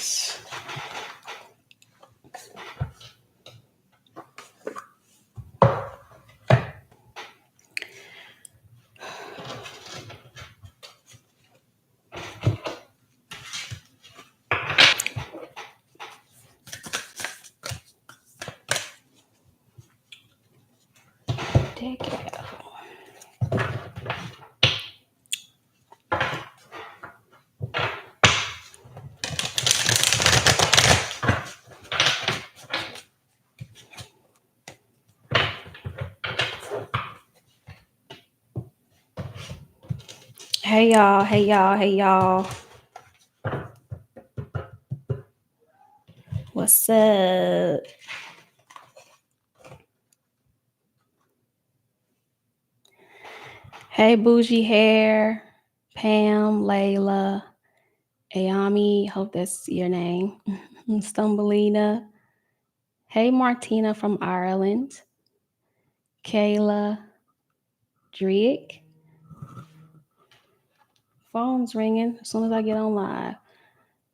is. Hey y'all, hey y'all, hey y'all. What's up? Hey Bougie Hair, Pam, Layla, Ayami, hope that's your name. Stumbelina. Hey Martina from Ireland. Kayla, Drick. Phone's ringing as soon as I get on live.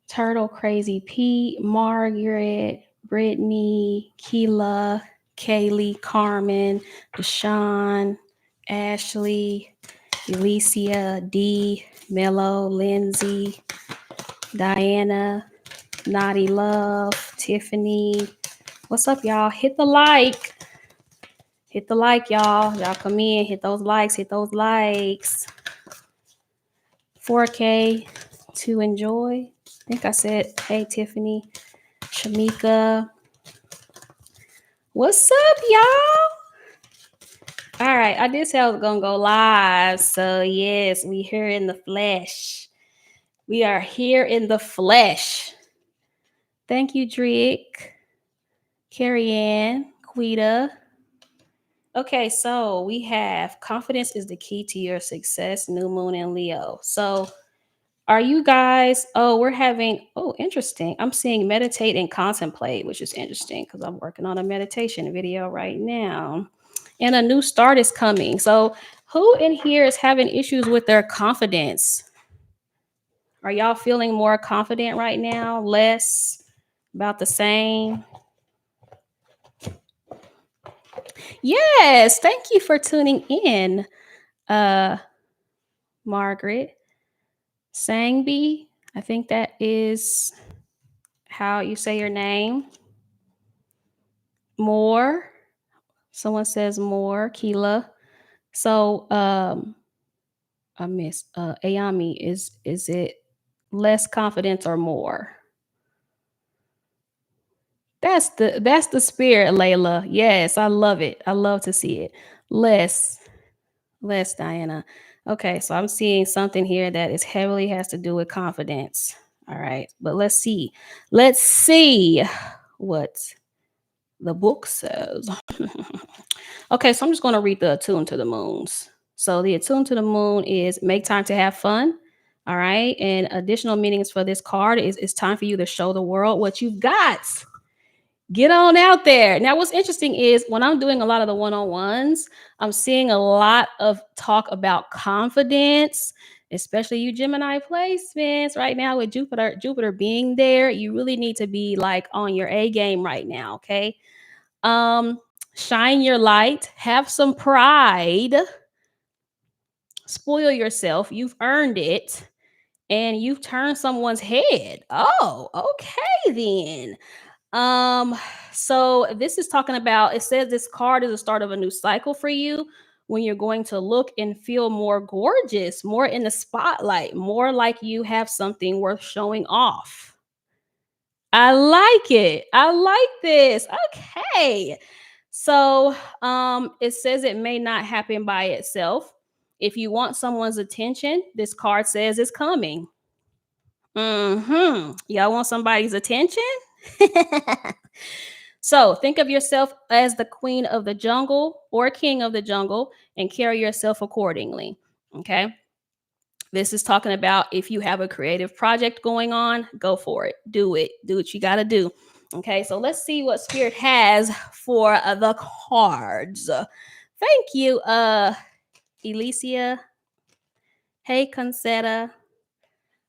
Turtle Crazy Pete, Margaret, Brittany, Keela, Kaylee, Carmen, Deshawn, Ashley, Alicia, D, Mello, Lindsay, Diana, Naughty Love, Tiffany. What's up, y'all? Hit the like. Hit the like, y'all. Y'all come in, hit those likes, hit those likes. 4K to enjoy. I think I said, hey, Tiffany, Shamika. What's up, y'all? All right, I did say I was going to go live. So, yes, we here in the flesh. We are here in the flesh. Thank you, Drick, Carrie Ann, Quita. Okay, so we have confidence is the key to your success, new moon and Leo. So, are you guys, we're having, interesting. I'm seeing meditate and contemplate, which is interesting because I'm working on a meditation video right now. And a new start is coming. So who in here is having issues with their confidence? Are y'all feeling more confident right now? Less? About the same? Yes, thank you for tuning in, Margaret. Sangbi, I think that is how you say your name. More. Someone says more. Keela. So I miss Ayami. Is it less confidence or more? That's the spirit, Layla. Yes, I love it. I love to see it. Less, Diana. Okay, so I'm seeing something here that is heavily has to do with confidence. All right, but let's see. Let's see what the book says. Okay, so I'm just going to read the Attune to the Moons. So the Attune to the Moon is make time to have fun. All right, and additional meanings for this card is it's time for you to show the world what you've got. Get on out there. Now, what's interesting is when I'm doing a lot of the one-on-ones, I'm seeing a lot of talk about confidence, especially you Gemini placements right now with Jupiter being there. You really need to be like on your A game right now. Okay. Shine your light, have some pride, spoil yourself. You've earned it and you've turned someone's head. Oh, okay then. So this is talking about, it says this card is the start of a new cycle for you when you're going to look and feel more gorgeous, more in the spotlight, more like you have something worth showing off. I like it. I like this. Okay. So it says it may not happen by itself. If you want someone's attention, this card says it's coming. Y'all want somebody's attention? So think of yourself as the queen of the jungle or king of the jungle and carry yourself accordingly. Okay. This is talking about if you have a creative project going on, go for it. Do it. Do what you got to do. Okay. So let's see what Spirit has for the cards. Thank you, Alicia. Hey, Concetta.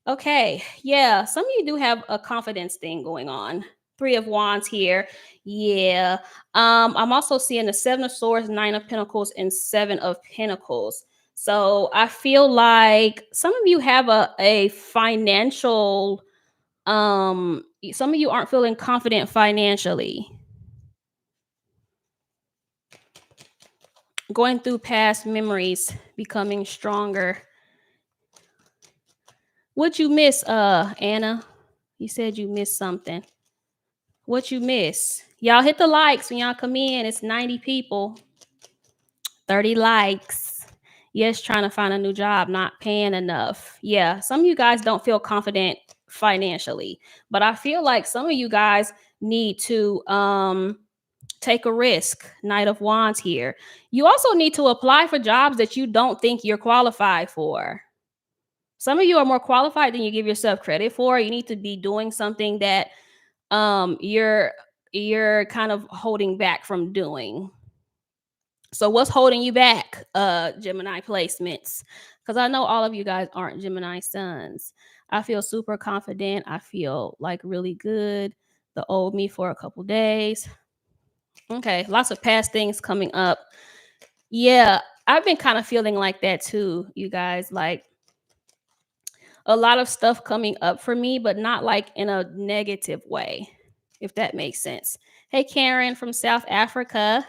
Okay. Yeah. Some of you do have a confidence thing going on. Three of Wands here. Yeah. I'm also seeing the Seven of Swords, Nine of Pentacles, and Seven of Pentacles. So I feel like some of you have a financial, some of you aren't feeling confident financially. Going through past memories, becoming stronger. What you miss, Anna? You said you missed something. What you miss? Y'all hit the likes when y'all come in. It's 90 people, 30 likes. Yes, trying to find a new job, not paying enough. Yeah, some of you guys don't feel confident financially, but I feel like some of you guys need to take a risk. Knight of Wands here. You also need to apply for jobs that you don't think you're qualified for. Some of you are more qualified than you give yourself credit for. You need to be doing something that you're kind of holding back from doing. So what's holding you back, Gemini placements? Because I know all of you guys aren't Gemini suns. I feel super confident. I feel like really good. The old me for a couple days. Okay, lots of past things coming up. Yeah, I've been kind of feeling like that too, you guys. Like a lot of stuff coming up for me, but not like in a negative way, if that makes sense. Hey, Karen from South Africa.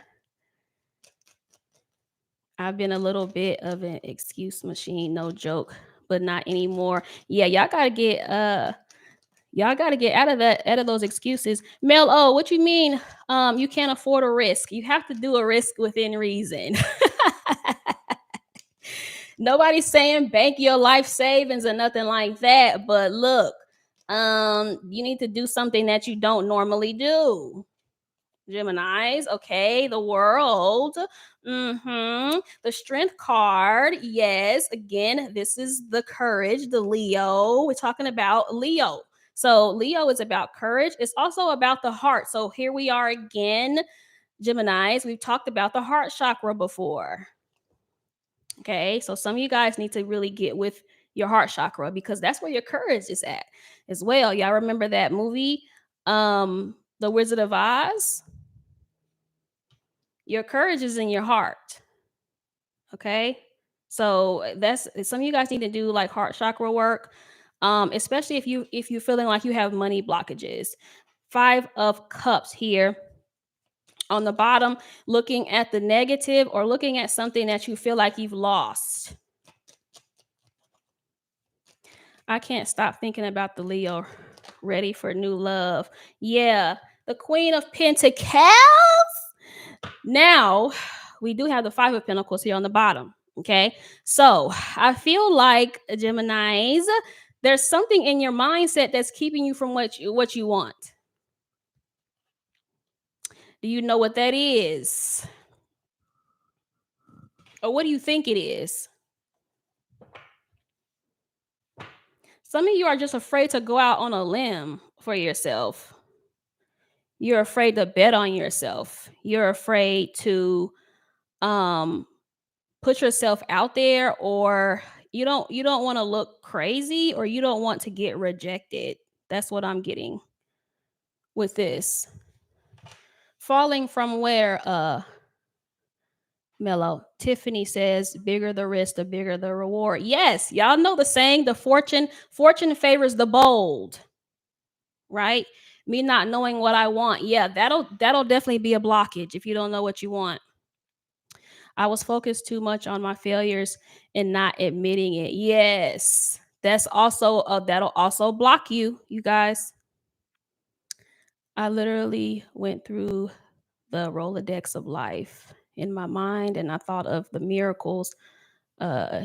I've been a little bit of an excuse machine, no joke, but not anymore. Yeah, y'all gotta get out of those excuses. Mel, oh, what you mean? You can't afford a risk. You have to do a risk within reason. Nobody's saying bank your life savings or nothing like that. But look, you need to do something that you don't normally do. Geminis, okay, the world. The strength card. Yes, again, this is the courage, the Leo. We're talking about Leo. So Leo is about courage. It's also about the heart. So here we are again, Geminis. We've talked about the heart chakra before. Okay, so some of you guys need to really get with your heart chakra because that's where your courage is at as well. Y'all remember that movie, The Wizard of Oz? Your courage is in your heart. Okay, so that's some of you guys need to do like heart chakra work, especially if you're feeling like you have money blockages. Five of Cups here on the bottom, looking at the negative or looking at something that you feel like you've lost. I can't stop thinking about the Leo ready for new love. Yeah, the Queen of Pentacles. Now, we do have the Five of Pentacles here on the bottom. Okay, so I feel like Geminis, there's something in your mindset that's keeping you from what you want. Do you know what that is? Or what do you think it is? Some of you are just afraid to go out on a limb for yourself. You're afraid to bet on yourself. You're afraid to um put yourself out there, or you don't want to look crazy, or you don't want to get rejected. That's what I'm getting with this. Falling from where, Mellow? Tiffany says, bigger the risk, the bigger the reward. Yes, y'all know the saying, the fortune favors the bold, right? Me not knowing what I want. Yeah, that'll definitely be a blockage if you don't know what you want. I was focused too much on my failures and not admitting it. Yes. That's also that'll also block you, you guys. I literally went through the Rolodex of life in my mind and I thought of the miracles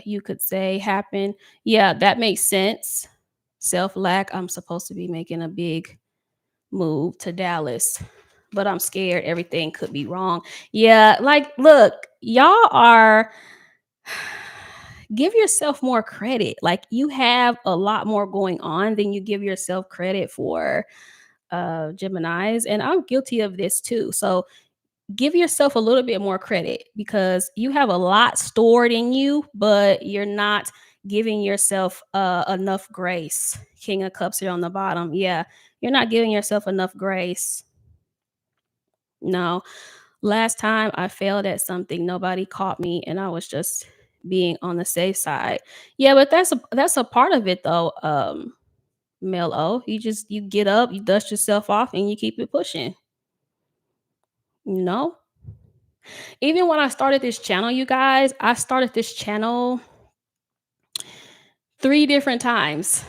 you could say happen. Yeah, that makes sense. Self lack. I'm supposed to be making a big move to Dallas, but I'm scared everything could be wrong. Yeah, like look, y'all are give yourself more credit. Like you have a lot more going on than you give yourself credit for, Geminis. And I'm guilty of this too. So give yourself a little bit more credit because you have a lot stored in you, but you're not giving yourself enough grace. King of Cups here on the bottom. Yeah, you're not giving yourself enough grace. No. Last time I failed at something, nobody caught me and I was just being on the safe side. Yeah, but that's a part of it though. Melo, you get up, you dust yourself off and you keep it pushing. You know? Even when I started this channel, you guys, I started this channel 3 different times.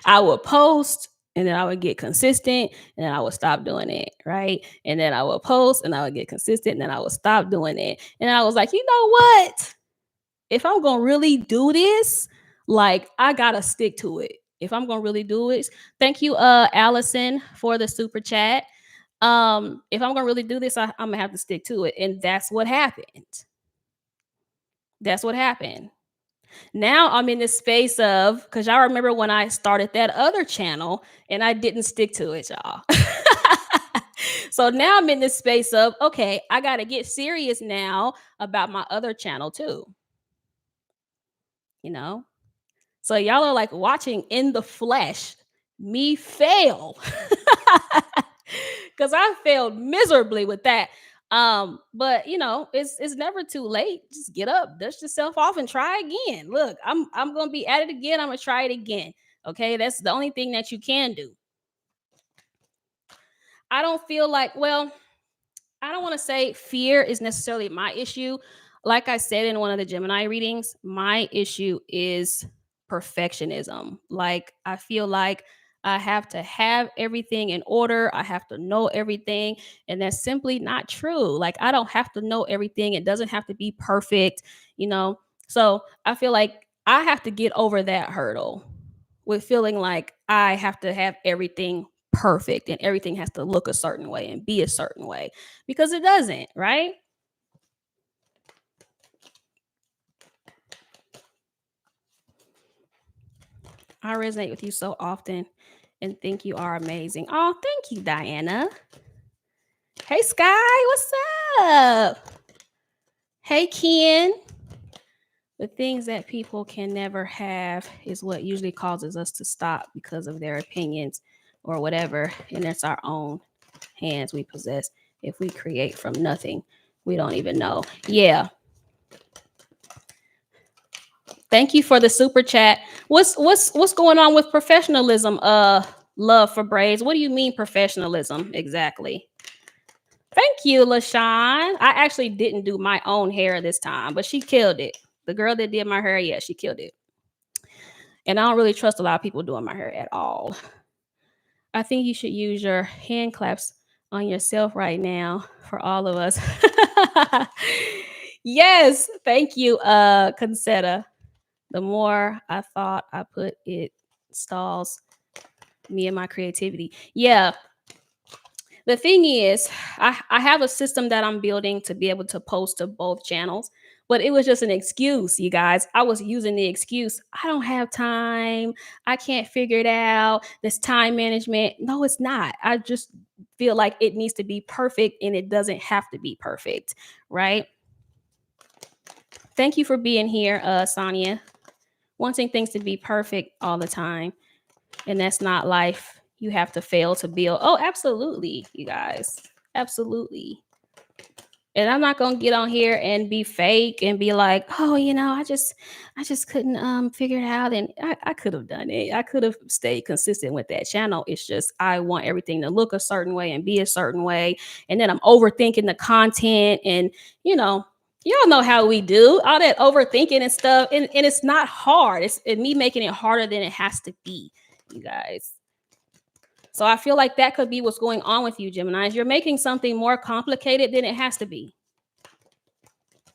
I would post and then I would get consistent and then I would stop doing it, right? And then I would post and I would get consistent and then I would stop doing it. And I was like, "You know what? If I'm going to really do this, like I got to stick to it. If I'm going to really do it." Thank you Allison for the super chat. If I'm going to really do this, I'm going to have to stick to it. And that's what happened. That's what happened. Now I'm in this space of, because y'all remember when I started that other channel and I didn't stick to it, y'all. So now I'm in this space of, okay, I got to get serious now about my other channel too. You know? So y'all are like watching in the flesh me fail. Because I failed miserably with that. But you know, it's never too late. Just get up, dust yourself off, and try again. Look, I'm gonna be at it again. I'm gonna try it again. Okay, that's the only thing that you can do. I don't feel like, well, I don't want to say fear is necessarily my issue. Like I said in one of the Gemini readings, my issue is perfectionism. Like I feel like I have to have everything in order. I have to know everything. And that's simply not true. Like I don't have to know everything. It doesn't have to be perfect, you know? So I feel like I have to get over that hurdle with feeling like I have to have everything perfect and everything has to look a certain way and be a certain way, because it doesn't, right? I resonate with you so often and think you are amazing. Oh, thank you, Diana. Hey, Sky, what's up? Hey, Ken. The things that people can never have is what usually causes us to stop because of their opinions or whatever. And it's our own hands we possess. If we create from nothing, we don't even know. Yeah. Thank you for the super chat. What's going on with professionalism? Love for braids. What do you mean professionalism exactly? Thank you, LaShawn. I actually didn't do my own hair this time, but she killed it. The girl that did my hair, yeah, she killed it. And I don't really trust a lot of people doing my hair at all. I think you should use your hand claps on yourself right now for all of us. Yes, thank you, Concetta. The more I thought I put, it stalls me and my creativity. Yeah. The thing is, I have a system that I'm building to be able to post to both channels, but it was just an excuse, you guys. I was using the excuse, I don't have time. I can't figure it out. This time management. No, it's not. I just feel like it needs to be perfect and it doesn't have to be perfect, right? Thank you for being here, Sonia. Wanting things to be perfect all the time, and that's not life. You have to fail to build. Oh, absolutely, you guys. Absolutely. And I'm not gonna get on here and be fake and be like, oh, you know, I just couldn't figure it out. And I could have done it. I could have stayed consistent with that channel. It's just I want everything to look a certain way and be a certain way. And then I'm overthinking the content. And you know, y'all know how we do all that overthinking and stuff. And it's not hard. It's me making it harder than it has to be, you guys. So I feel like that could be what's going on with you, Geminis. You're making something more complicated than it has to be.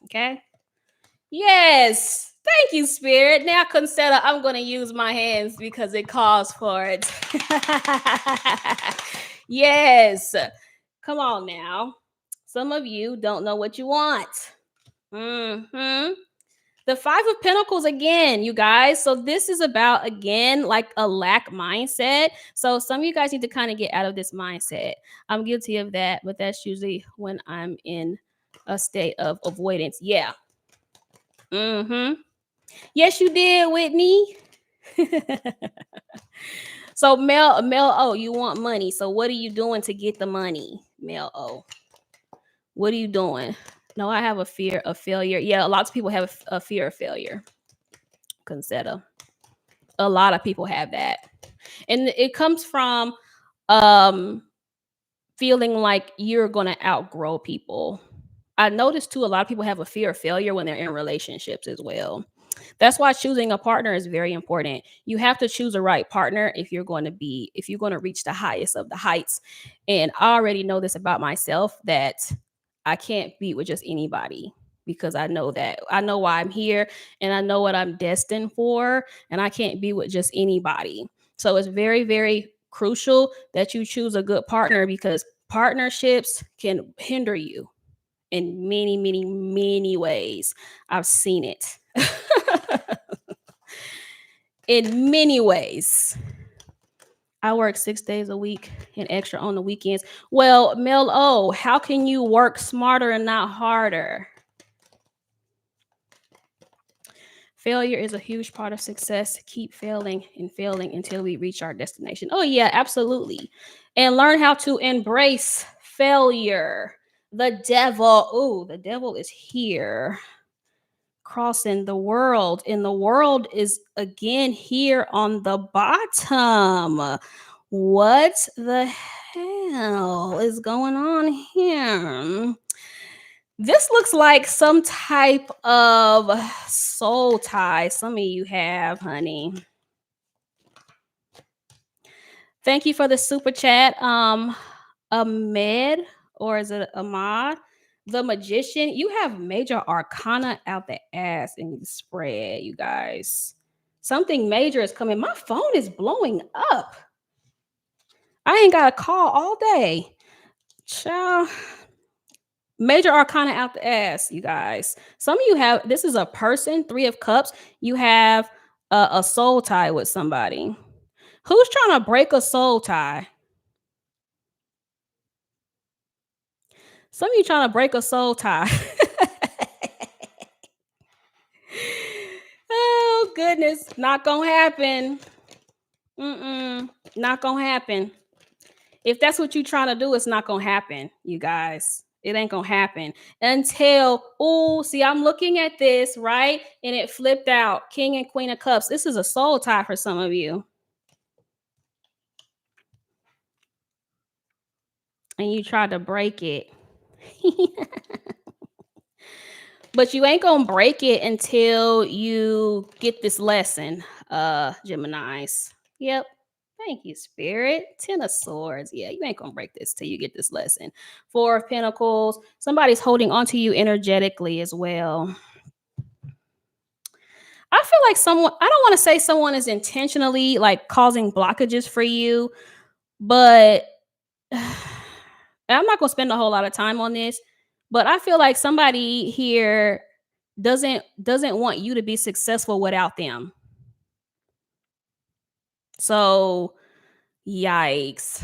Okay? Yes. Thank you, Spirit. Now, Concetta, I'm going to use my hands because it calls for it. Yes. Come on now. Some of you don't know what you want. Mm-hmm. The Five of Pentacles again, you guys. So this is about, again, like a lack mindset. So some of you guys need to kind of get out of this mindset. I'm guilty of that, but that's usually when I'm in a state of avoidance. Yeah. Mm-hmm. Yes, you did, Whitney. So Mel O, you want money. So what are you doing to get the money? Mel O. What are you doing? No, I have a fear of failure. Yeah, lots of people have a fear of failure. Consider. A lot of people have that. And it comes from um feeling like you're gonna outgrow people. I noticed too, a lot of people have a fear of failure when they're in relationships as well. That's why choosing a partner is very important. You have to choose a right partner if you're going to reach the highest of the heights. And I already know this about myself that I can't be with just anybody because I know why I'm here and I know what I'm destined for and I can't be with just anybody. So it's very very crucial that you choose a good partner because partnerships can hinder you in many, many, many ways. I've seen it in many ways. I work 6 days a week and extra on the weekends. Well, Mel O, how can you work smarter and not harder? Failure is a huge part of success. Keep failing and failing until we reach our destination. Oh, yeah, absolutely. And learn how to embrace failure. The devil is here crossing the world, and the world is again here on the bottom. What the hell is going on here? This looks like some type of soul tie some of you have, honey. Thank you for the super chat. Ahmed, or is it Ahmad? The magician. You have major arcana out the ass in the spread, you guys. Something major is coming. My phone is blowing up. I ain't got a call all day. Child. Major arcana out the ass, you guys. Some of you have, this is a person, 3 of Cups. You have a soul tie with somebody. Who's trying to break a soul tie? Some of you trying to break a soul tie. Oh, goodness. Not gonna happen. Not gonna happen. If that's what you're trying to do, it's not gonna happen, you guys. It ain't gonna happen until, oh, see, I'm looking at this, right? And it flipped out. King and Queen of Cups. This is a soul tie for some of you. And you tried to break it. But you ain't gonna break it until you get this lesson, Geminis. Yep. Thank you, Spirit. 10 of Swords. Yeah, you ain't gonna break this till you get this lesson. 4 of Pentacles. Somebody's holding on to you energetically as well. I feel like someone, I don't want to say someone is intentionally like causing blockages for you, but I'm not gonna spend a whole lot of time on this, but I feel like somebody here doesn't want you to be successful without them. So yikes.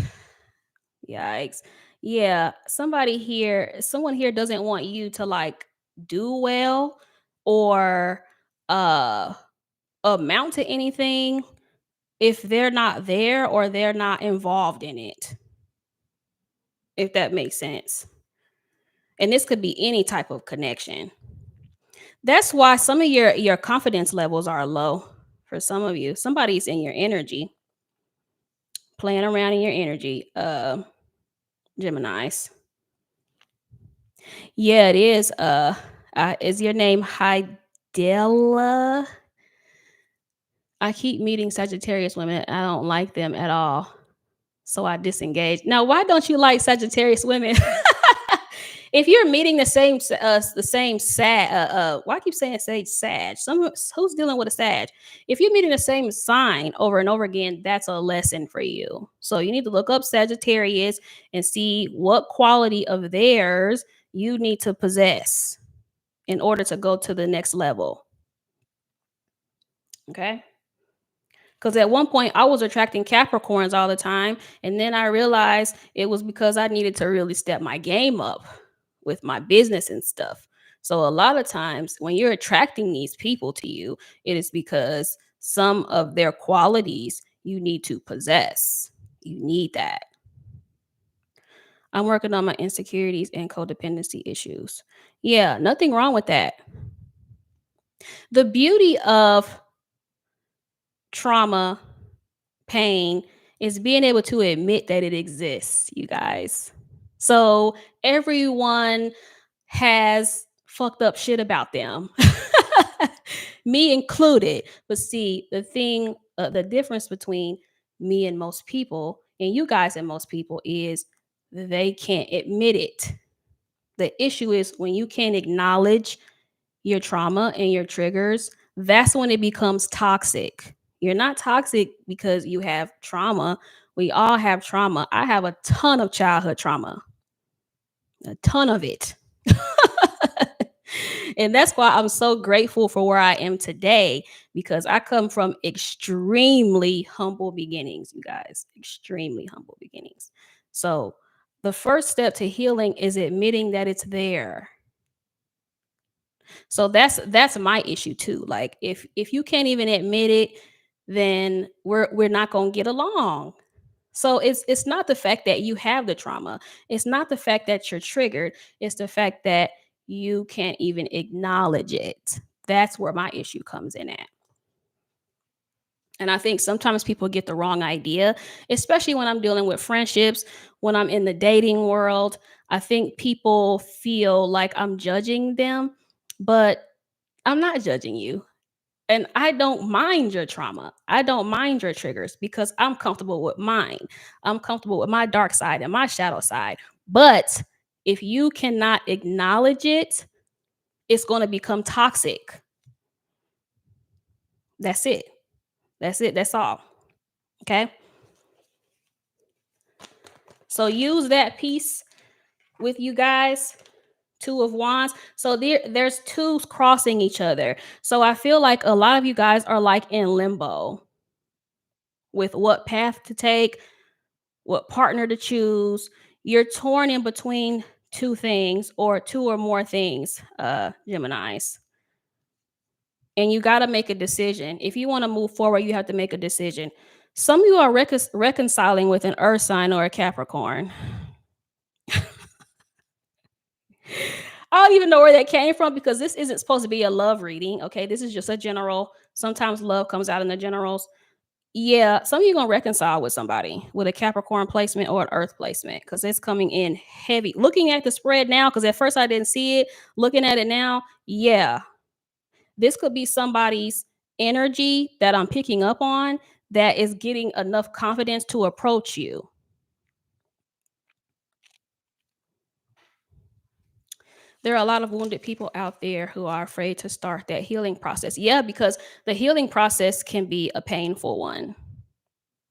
Yikes. Yeah, someone here doesn't want you to like do well or uh amount to anything if they're not there or they're not involved in it. If that makes sense. And this could be any type of connection. That's why some of your confidence levels are low for some of you. Somebody's in your energy, playing around in your energy. Geminis. Yeah, it is. Is your name Hydella? I keep meeting Sagittarius women. I don't like them at all. So I disengage. Now, why don't you like Sagittarius women? If you're meeting the same Sag, why I keep saying Sag? Who's dealing with a Sag? If you're meeting the same sign over and over again, that's a lesson for you. So you need to look up Sagittarius and see what quality of theirs you need to possess in order to go to the next level. Okay. Because at one point I was attracting Capricorns all the time. And then I realized it was because I needed to really step my game up with my business and stuff. So a lot of times when you're attracting these people to you, it is because some of their qualities you need to possess. You need that. I'm working on my insecurities and codependency issues. Yeah, nothing wrong with that. The beauty of trauma, pain, is being able to admit that it exists, you guys. So everyone has fucked up shit about them, me included. But see, the difference between me and most people, and you guys and most people, is they can't admit it. The issue is when you can't acknowledge your trauma and your triggers, that's when it becomes toxic. You're not toxic because you have trauma. We all have trauma. I have a ton of childhood trauma, a ton of it. And that's why I'm so grateful for where I am today, because I come from extremely humble beginnings, you guys, extremely humble beginnings. So the first step to healing is admitting that it's there. So that's my issue too. Like if you can't even admit it, then we're not going to get along. So it's not the fact that you have the trauma. It's not the fact that you're triggered. It's the fact that you can't even acknowledge it. That's where my issue comes in at. And I think sometimes people get the wrong idea, especially when I'm dealing with friendships, when I'm in the dating world. I think people feel like I'm judging them, but I'm not judging you. And I don't mind your trauma. I don't mind your triggers because I'm comfortable with mine. I'm comfortable with my dark side and my shadow side. But if you cannot acknowledge it, it's going to become toxic. That's it. That's it. That's all. Okay. So use that piece with you guys. Two of Wands. So there's twos crossing each other. So I feel like a lot of you guys are like in limbo with what path to take, what partner to choose. You're torn in between two things or two or more things, Geminis. And you got to make a decision. If you want to move forward, you have to make a decision. Some of you are reconciling with an earth sign or a Capricorn. I don't even know where that came from because this isn't supposed to be a love reading. Okay. This is just a general. Sometimes love comes out in the generals. Yeah, some of you gonna reconcile with somebody with a Capricorn placement or an Earth placement because it's coming in heavy. Looking at the spread now, because at first I didn't see it. Looking at it now, yeah, this could be somebody's energy that I'm picking up on that is getting enough confidence to approach you. There are a lot of wounded people out there who are afraid to start that healing process. Yeah, because the healing process can be a painful one.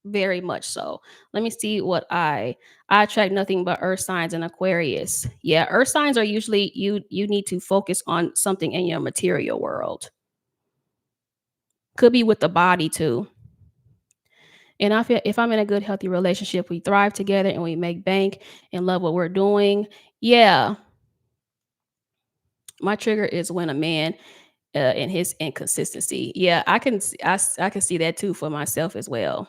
Very much so. Let me see what I attract nothing but earth signs and Aquarius. Yeah, earth signs are usually you need to focus on something in your material world. Could be with the body too. And I feel if I'm in a good healthy relationship, we thrive together and we make bank and love what we're doing. Yeah, my trigger is when a man and his inconsistency. Yeah, I can see that too for myself as well.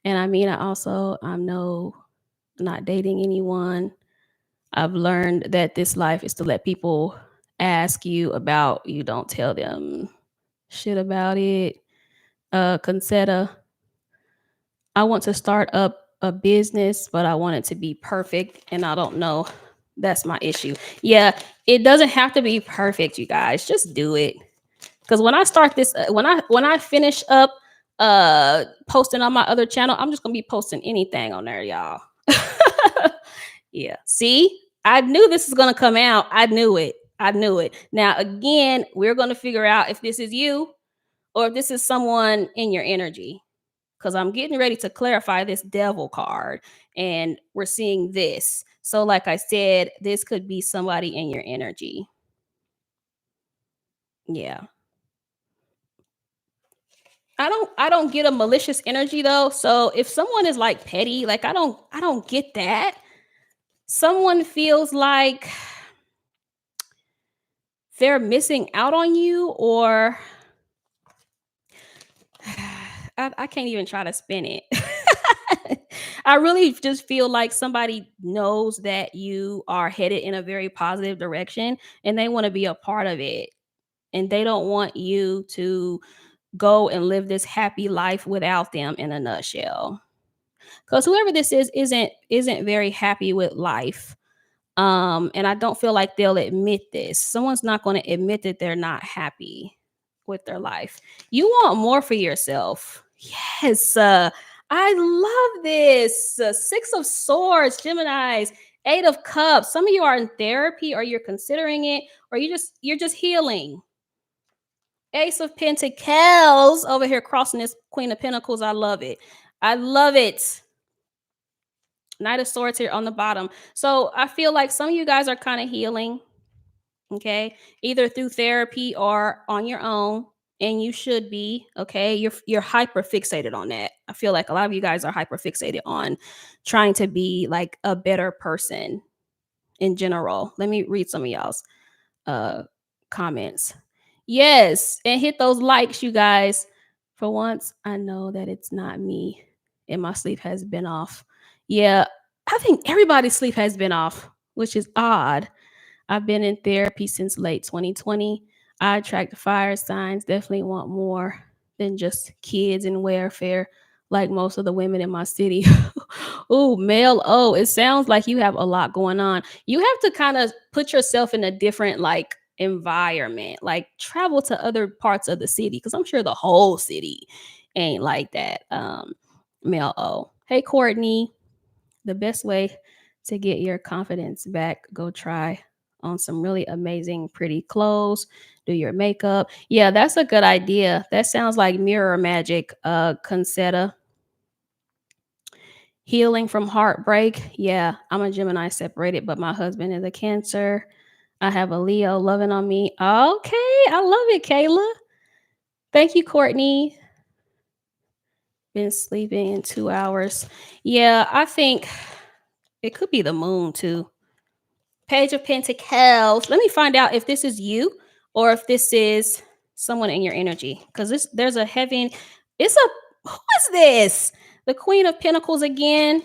And I mean, I'm no not dating anyone. I've learned that this life is to let people ask you about you, don't tell them shit about it. Concetta, I want to start up a business, but I want it to be perfect, and I don't know. That's my issue. Yeah, it doesn't have to be perfect, you guys. Just do it. Because when I start this, when I finish up posting on my other channel, I'm just gonna be posting anything on there, y'all. Yeah. See, I knew this was gonna come out. I knew it. I knew it. Now, again, we're gonna figure out if this is you or if this is someone in your energy. Because I'm getting ready to clarify this devil card, and we're seeing this. So, like I said, this could be somebody in your energy. Yeah. I don't get a malicious energy though. So if someone is like petty, like I don't get that. Someone feels like they're missing out on you, or I can't even try to spin it. I really just feel like somebody knows that you are headed in a very positive direction and they want to be a part of it. And they don't want you to go and live this happy life without them, in a nutshell. Because whoever this is isn't very happy with life. And I don't feel like they'll admit this. Someone's not going to admit that they're not happy with their life. You want more for yourself. Yes. I love this. Six of Swords, Geminis, Eight of Cups. Some of you are in therapy, or you're considering it, or you're just healing. Ace of Pentacles over here crossing this Queen of Pentacles. I love it. I love it. Knight of Swords here on the bottom. So I feel like some of you guys are kind of healing, okay, either through therapy or on your own, and you should be, okay. You're hyper fixated on that. I feel like a lot of you guys are hyper fixated on trying to be like a better person in general. Let me read some of y'all's uh comments. Yes, and hit those likes, you guys. For once, I know that it's not me and my sleep has been off. Yeah, I think everybody's sleep has been off, which is odd. I've been in therapy since late 2020. I attract fire signs, definitely want more than just kids and welfare, like most of the women in my city. Oh, male. Oh, it sounds like you have a lot going on. You have to kind of put yourself in a different like environment, like travel to other parts of the city, because I'm sure the whole city ain't like that. Male. Oh, hey, Courtney. The best way to get your confidence back, go try on some really amazing, pretty clothes, do your makeup. Yeah, that's a good idea. That sounds like mirror magic, Concetta. Healing from heartbreak. Yeah, I'm a Gemini separated, but my husband is a Cancer. I have a Leo loving on me. Okay, I love it, Kayla. Thank you, Courtney. Been sleeping in 2 hours. Yeah, I think it could be the moon too. Page of Pentacles. Let me find out if this is you or if this is someone in your energy. Because there's a heavy. It's a who is this? The Queen of Pentacles again.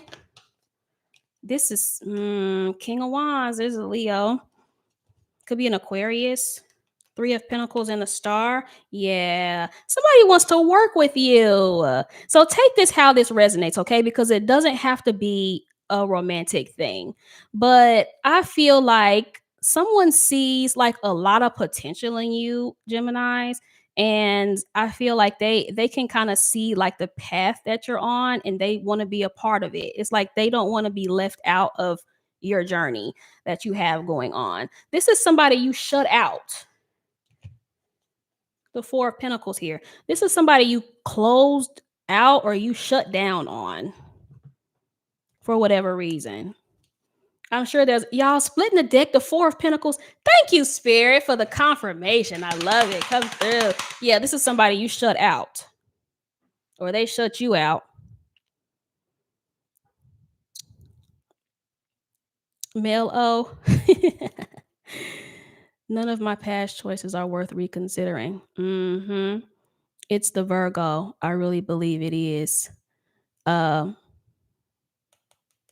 This is King of Wands. There's a Leo. Could be an Aquarius. Three of Pentacles and a star. Yeah. Somebody wants to work with you. So take this how this resonates, okay? Because it doesn't have to be a romantic thing. But I feel like someone sees like a lot of potential in you, Geminis. And I feel like they can kind of see like the path that you're on and they want to be a part of it. It's like they don't want to be left out of your journey that you have going on. This is somebody you shut out. The Four of Pentacles here. This is somebody you closed out or you shut down on for whatever reason. I'm sure there's y'all splitting the deck, the Four of Pentacles. Thank you, Spirit, for the confirmation. I love it. Come through. Yeah, this is somebody you shut out or they shut you out. Male O. None of my past choices are worth reconsidering. It's the Virgo. I really believe it is. Um,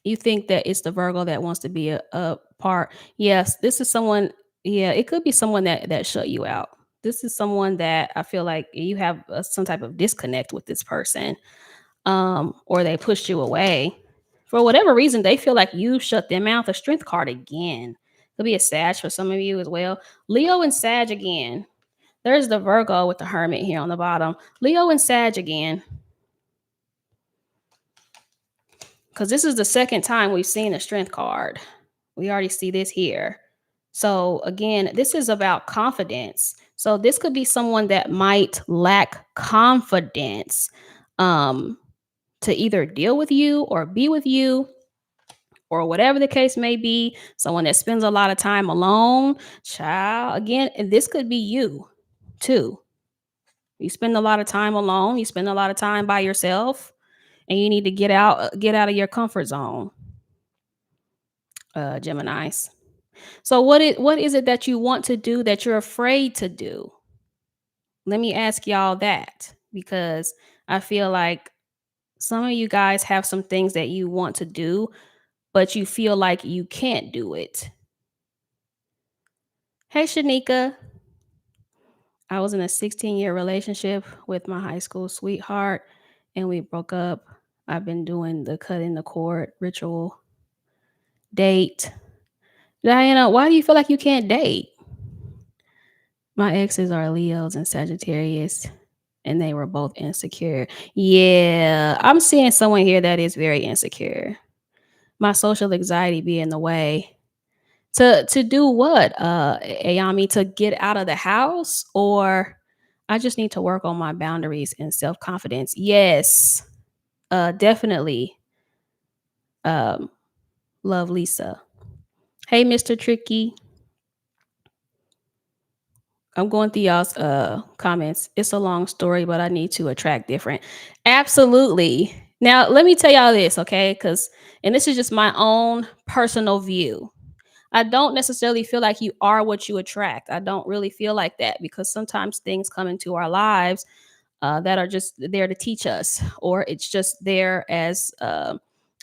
you think that it's the Virgo that wants to be a part. Yes, this is someone. Yeah, it could be someone that shut you out. This is someone that I feel like you have some type of disconnect with this person, or they pushed you away for whatever reason. They feel like you shut them out. The Strength card again. Could be a Sag for some of you as well. Leo and Sag again. There's the Virgo with the Hermit here on the bottom. Leo and Sag again. Because this is the second time we've seen a Strength card. We already see this here. So again, this is about confidence. So this could be someone that might lack confidence to either deal with you or be with you or whatever the case may be. Someone that spends a lot of time alone. Child, again, and this could be you too. You spend a lot of time alone. You spend a lot of time by yourself and you need to get out of your comfort zone. Geminis. So what is it that you want to do that you're afraid to do? Let me ask y'all that because I feel like some of you guys have some things that you want to do, but you feel like you can't do it. Hey, Shanika. I was in a 16-year relationship with my high school sweetheart, and we broke up. I've been doing the cutting the cord ritual. Date. Diana, why do you feel like you can't date? My exes are Leos and Sagittarius, and they were both insecure. Yeah, I'm seeing someone here that is very insecure. My social anxiety be in the way. To do what? Ayami, to get out of the house, or I just need to work on my boundaries and self-confidence. Yes. Definitely. Um, love Lisa. Hey, Mr. Tricky. I'm going through y'all's comments. It's a long story, but I need to attract different. Absolutely. Now, let me tell y'all this, okay? Because, and this is just my own personal view. I don't necessarily feel like you are what you attract. I don't really feel like that because sometimes things come into our lives that are just there to teach us, or it's just there as a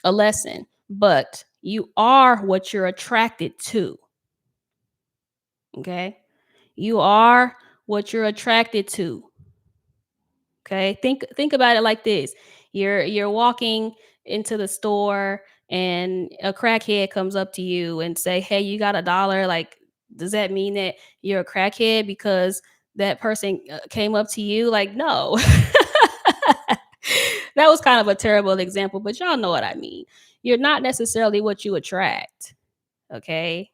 lesson. But you are what you're attracted to. Okay. You are what you're attracted to. Okay. Think about it like this. You're walking into the store and a crackhead comes up to you and say, "Hey, you got $1?" Like, does that mean that you're a crackhead because that person came up to you? Like, no. That was kind of a terrible example, but y'all know what I mean. You're not necessarily what you attract. Okay.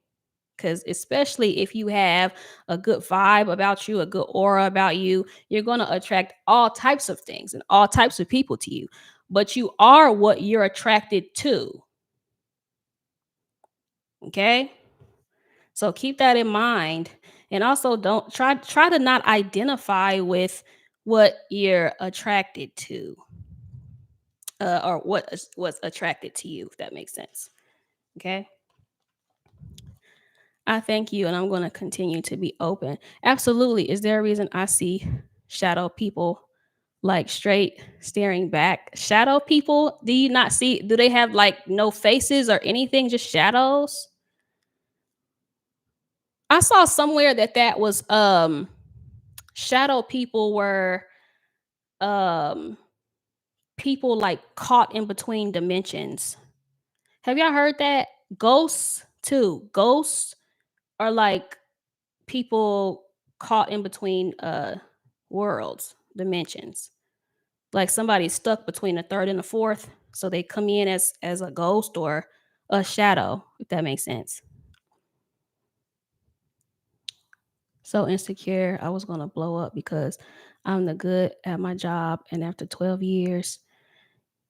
Because especially if you have a good vibe about you, a good aura about you, you're going to attract all types of things and all types of people to you. But you are what you're attracted to. Okay. So keep that in mind. And also don't try to not identify with what you're attracted to, or what's attracted to you, if that makes sense. Okay. I thank you, and I'm going to continue to be open. Absolutely. Is there a reason I see shadow people like straight staring back? Shadow people? Do you not see? Do they have like no faces or anything? Just shadows? I saw somewhere that was shadow people were um people like caught in between dimensions. Have y'all heard that? Ghosts too. Ghosts are like people caught in between worlds, dimensions. Like somebody's stuck between the third and the fourth, so they come in as a ghost or a shadow, if that makes sense. So insecure, I was gonna blow up because I'm the good at my job, and after 12 years,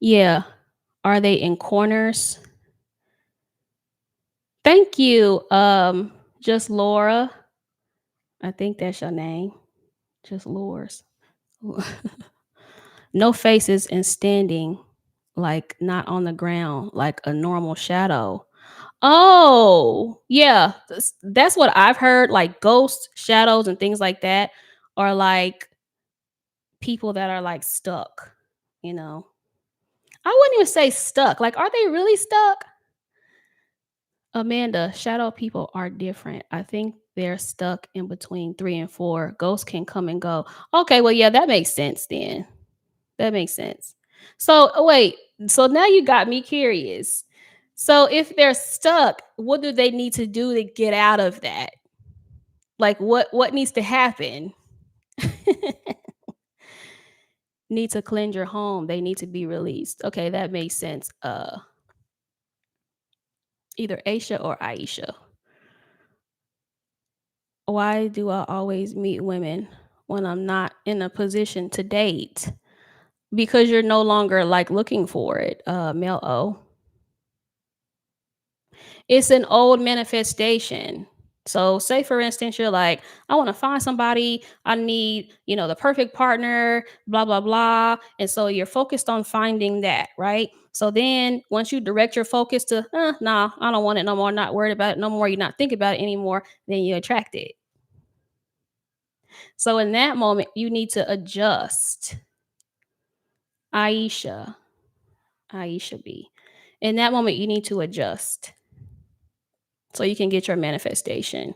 yeah. Are they in corners? Thank you. Just Laura. I think that's your name. Just Laura's. No faces and standing, like not on the ground, like a normal shadow. Oh, yeah. That's what I've heard. Like ghosts, shadows, and things like that are like people that are like stuck, you know. I wouldn't even say stuck. Like, are they really stuck? Amanda, shadow people are different. I think they're stuck in between three and four. Ghosts can come and go. Okay, well, yeah, that makes sense then. That makes sense. So, wait, so now you got me curious. So, if they're stuck, what do they need to do to get out of that? Like what needs to happen? Need to cleanse your home. They need to be released. Okay, that makes sense. Either Aisha or Aisha. Why do I always meet women when I'm not in a position to date? Because you're no longer like looking for it, Mel O. It's an old manifestation. So, say for instance, you're like, I want to find somebody, I need, the perfect partner, blah, blah, blah. And so you're focused on finding that, right? So then once you direct your focus to, nah, I don't want it no more, not worried about it no more, you're not thinking about it anymore, then you attract it. So in that moment, you need to adjust. Aisha, Aisha B. In that moment, you need to adjust so you can get your manifestation.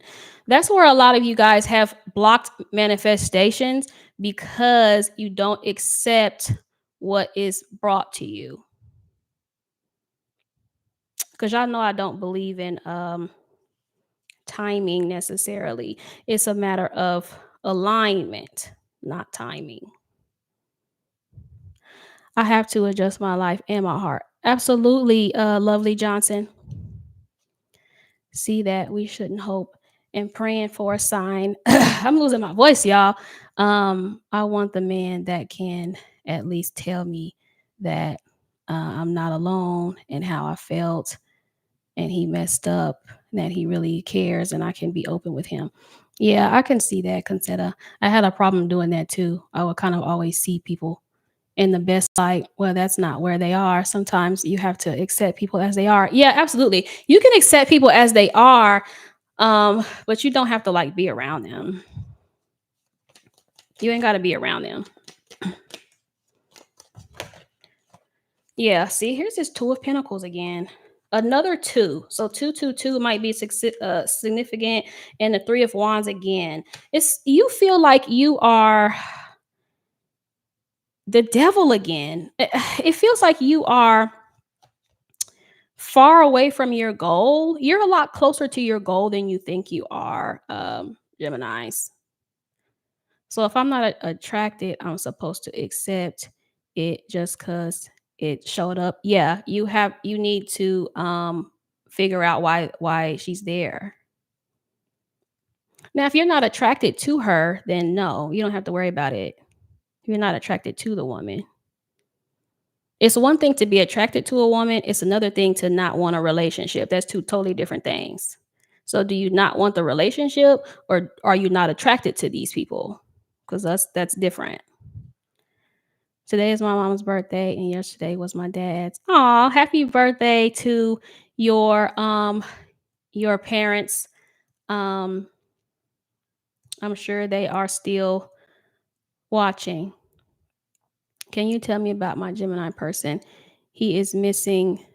That's where a lot of you guys have blocked manifestations because you don't accept what is brought to you. Because y'all know I don't believe in timing necessarily. It's a matter of alignment, not timing. I have to adjust my life and my heart. Absolutely, Lovely Johnson. See that we shouldn't hope and praying for a sign. I'm losing my voice, y'all. I want the man that can at least tell me that I'm not alone and how I felt and he messed up, that he really cares and I can be open with him. Yeah, I can see that, Concetta. I had a problem doing that too. I would kind of always see people in the best light. Well, that's not where they are. Sometimes you have to accept people as they are. Yeah, absolutely. You can accept people as they are, but you don't have to like be around them. You ain't got to be around them. Yeah, see, here's this Two of Pentacles again. Another two. So 222 might be significant. And the Three of Wands again. It's you feel like you are the devil again. It feels like you are far away from your goal. You're a lot closer to your goal than you think you are, Geminis. So if I'm not attracted, I'm supposed to accept it just because it showed up. Yeah, you need to figure out why she's there. Now, if you're not attracted to her, then no, you don't have to worry about it. You're not attracted to the woman. It's one thing to be attracted to a woman, it's another thing to not want a relationship. That's two totally different things. So do you not want the relationship or are you not attracted to these people? Because that's different. Today is my mom's birthday and yesterday was my dad's. Aw, happy birthday to your parents. Um, I'm sure they are still watching. Can you tell me about my Gemini person? He is missing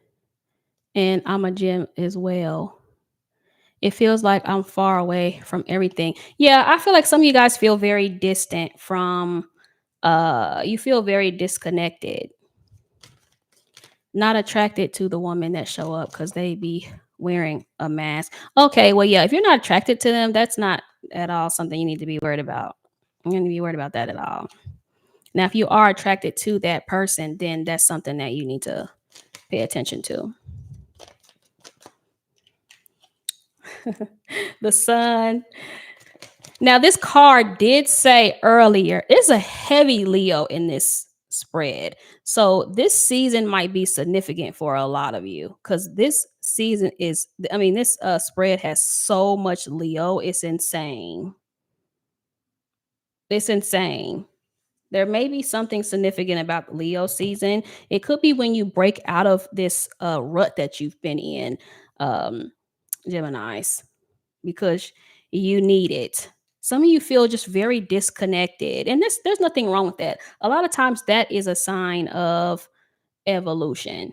and I'm a Gem as well. It feels like I'm far away from everything. Yeah, I feel like some of you guys feel very distant from you feel very disconnected. Not attracted to the woman that show up because they be wearing a mask. Okay, well, yeah, if you're not attracted to them, that's not at all something you need to be worried about. You need to be worried about that at all. Now, if you are attracted to that person, then that's something that you need to pay attention to. The sun. Now, this card did say earlier, it's a heavy Leo in this spread. So this season might be significant for a lot of you because this season is, I mean, this spread has so much Leo. It's insane. It's insane. There may be something significant about the Leo season. It could be when you break out of this rut that you've been in, um, Geminis, because you need it. Some of you feel just very disconnected, and there's nothing wrong with that. A lot of times, that is a sign of evolution.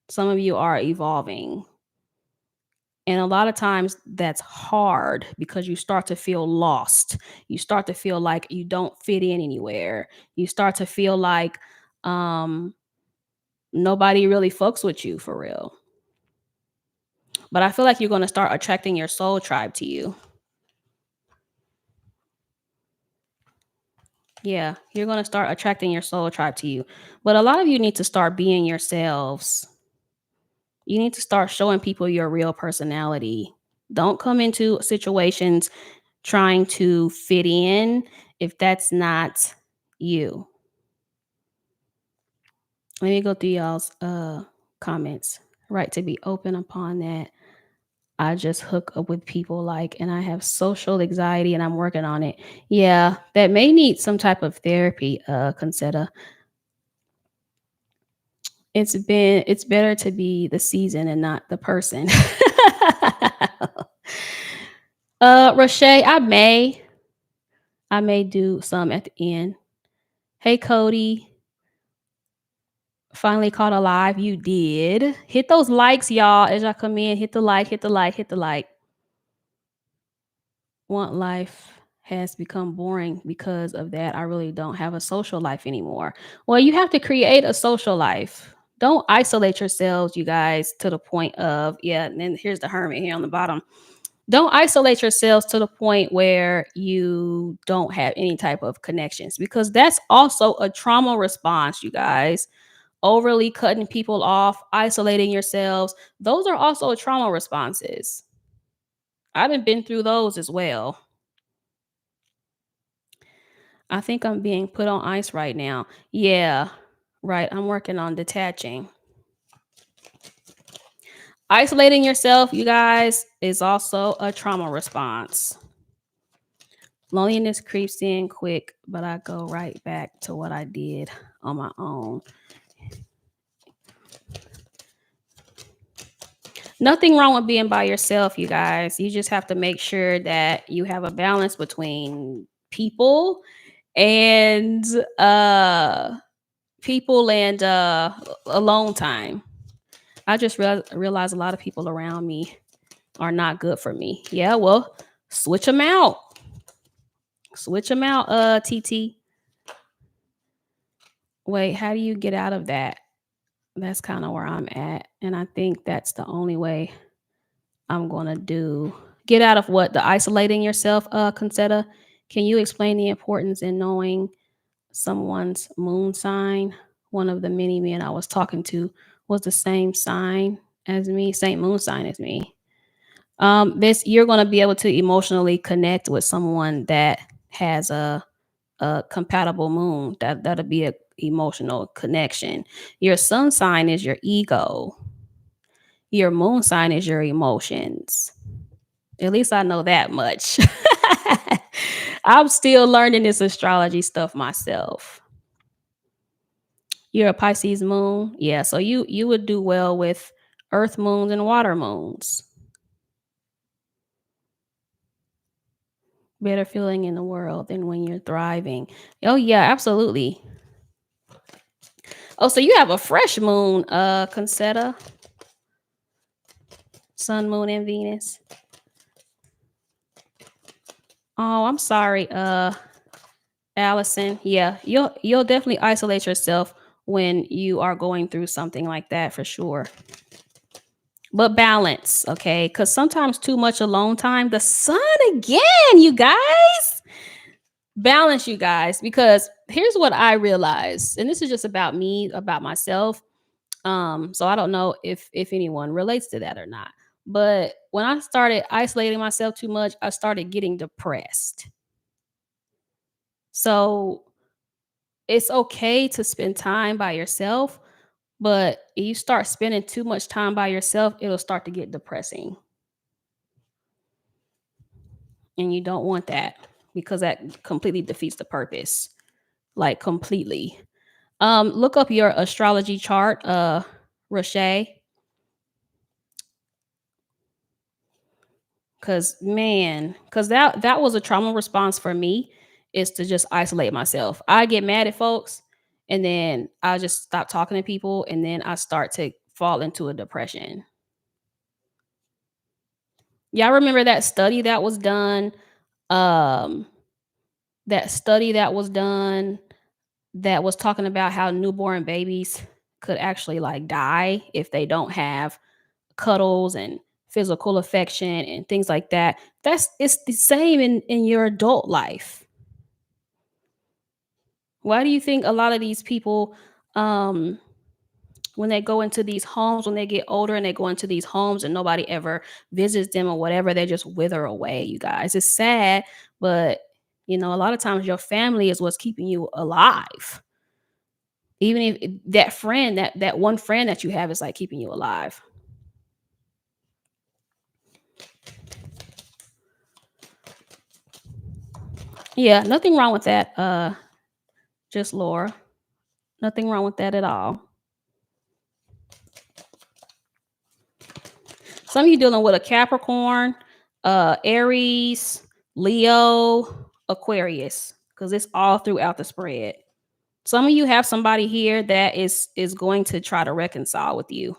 Some of you are evolving, and a lot of times that's hard because you start to feel lost. You start to feel like you don't fit in anywhere. You start to feel like um, nobody really fucks with you for real. But I feel like you're going to start attracting your soul tribe to you. Yeah, you're going to start attracting your soul tribe to you. But a lot of you need to start being yourselves. You need to start showing people your real personality. Don't come into situations trying to fit in if that's not you. Let me go through y'all's comments. Right to be open upon that. I just hook up with people and I have social anxiety and I'm working on it. Yeah, that may need some type of therapy, consider. It's better to be the season and not the person. Roche, I may do some at the end. Hey Cody, finally caught alive. You did. Hit those likes, y'all, as y'all come in. Hit the like, hit the like, hit the like. Want life has become boring because of that. I really don't have a social life anymore. Well, you have to create a social life. Don't isolate yourselves, you guys, to the point of, yeah, and then here's the hermit here on the bottom. Don't isolate yourselves to the point where you don't have any type of connections, because that's also a trauma response, you guys. Overly cutting people off, isolating yourselves, those are also trauma responses. I've been through those as well. I think I'm being put on ice right now. Yeah, right. I'm working on detaching. Isolating yourself, you guys, is also a trauma response. Loneliness creeps in quick, but I go right back to what I did on my own. Nothing wrong with being by yourself, you guys. You just have to make sure that you have a balance between and uh people and alone time. I just realize a lot of people around me are not good for me. Yeah, well, switch them out. Switch them out, TT. Wait, how do you get out of that? That's kind of where I'm at. And I think that's the only way I'm going to do. Get out of what? The isolating yourself, Concetta. Can you explain the importance in knowing someone's moon sign? One of the many men I was talking to was the same sign as me, same moon sign as me. This you're going to be able to emotionally connect with someone that has a compatible moon. That'll be a emotional connection. Your sun sign is your ego. Your moon sign is your emotions. At least I know that much. I'm still learning this astrology stuff myself. You're a Pisces moon. Yeah, so you would do well with earth moons and water moons. Better feeling in the world than when you're thriving. Oh yeah, absolutely. Oh, so you have a fresh moon, Concetta, Sun, Moon, and Venus. Oh, I'm sorry, Allison. Yeah, you'll definitely isolate yourself when you are going through something like that for sure. But balance, okay? Because sometimes too much alone time. The sun again, you guys. Balance, you guys. Because here's what I realized, and this is just about me, about myself. So I don't know if anyone relates to that or not. But when I started isolating myself too much, I started getting depressed. So it's okay to spend time by yourself, but if you start spending too much time by yourself, it'll start to get depressing. And you don't want that because that completely defeats the purpose. Like completely. Look up your astrology chart, Roche. Cause that was a trauma response for me, is to just isolate myself. I get mad at folks and then I just stop talking to people and then I start to fall into a depression. Y'all remember that study that was done? Um, that study that was done that was talking about how newborn babies could actually like die if they don't have cuddles and physical affection and things like that. It's the same in your adult life. Why do you think a lot of these people, um when they go into these homes, when they get older and they go into these homes and nobody ever visits them or whatever, they just wither away, you guys? It's sad, but a lot of times your family is what's keeping you alive. Even if that friend, that one friend that you have is like keeping you alive. Yeah, nothing wrong with that. Just Laura. Nothing wrong with that at all. Some of you dealing with a Capricorn, Aries, Leo, Aquarius, because it's all throughout the spread. Some of you have somebody here that is going to try to reconcile with you.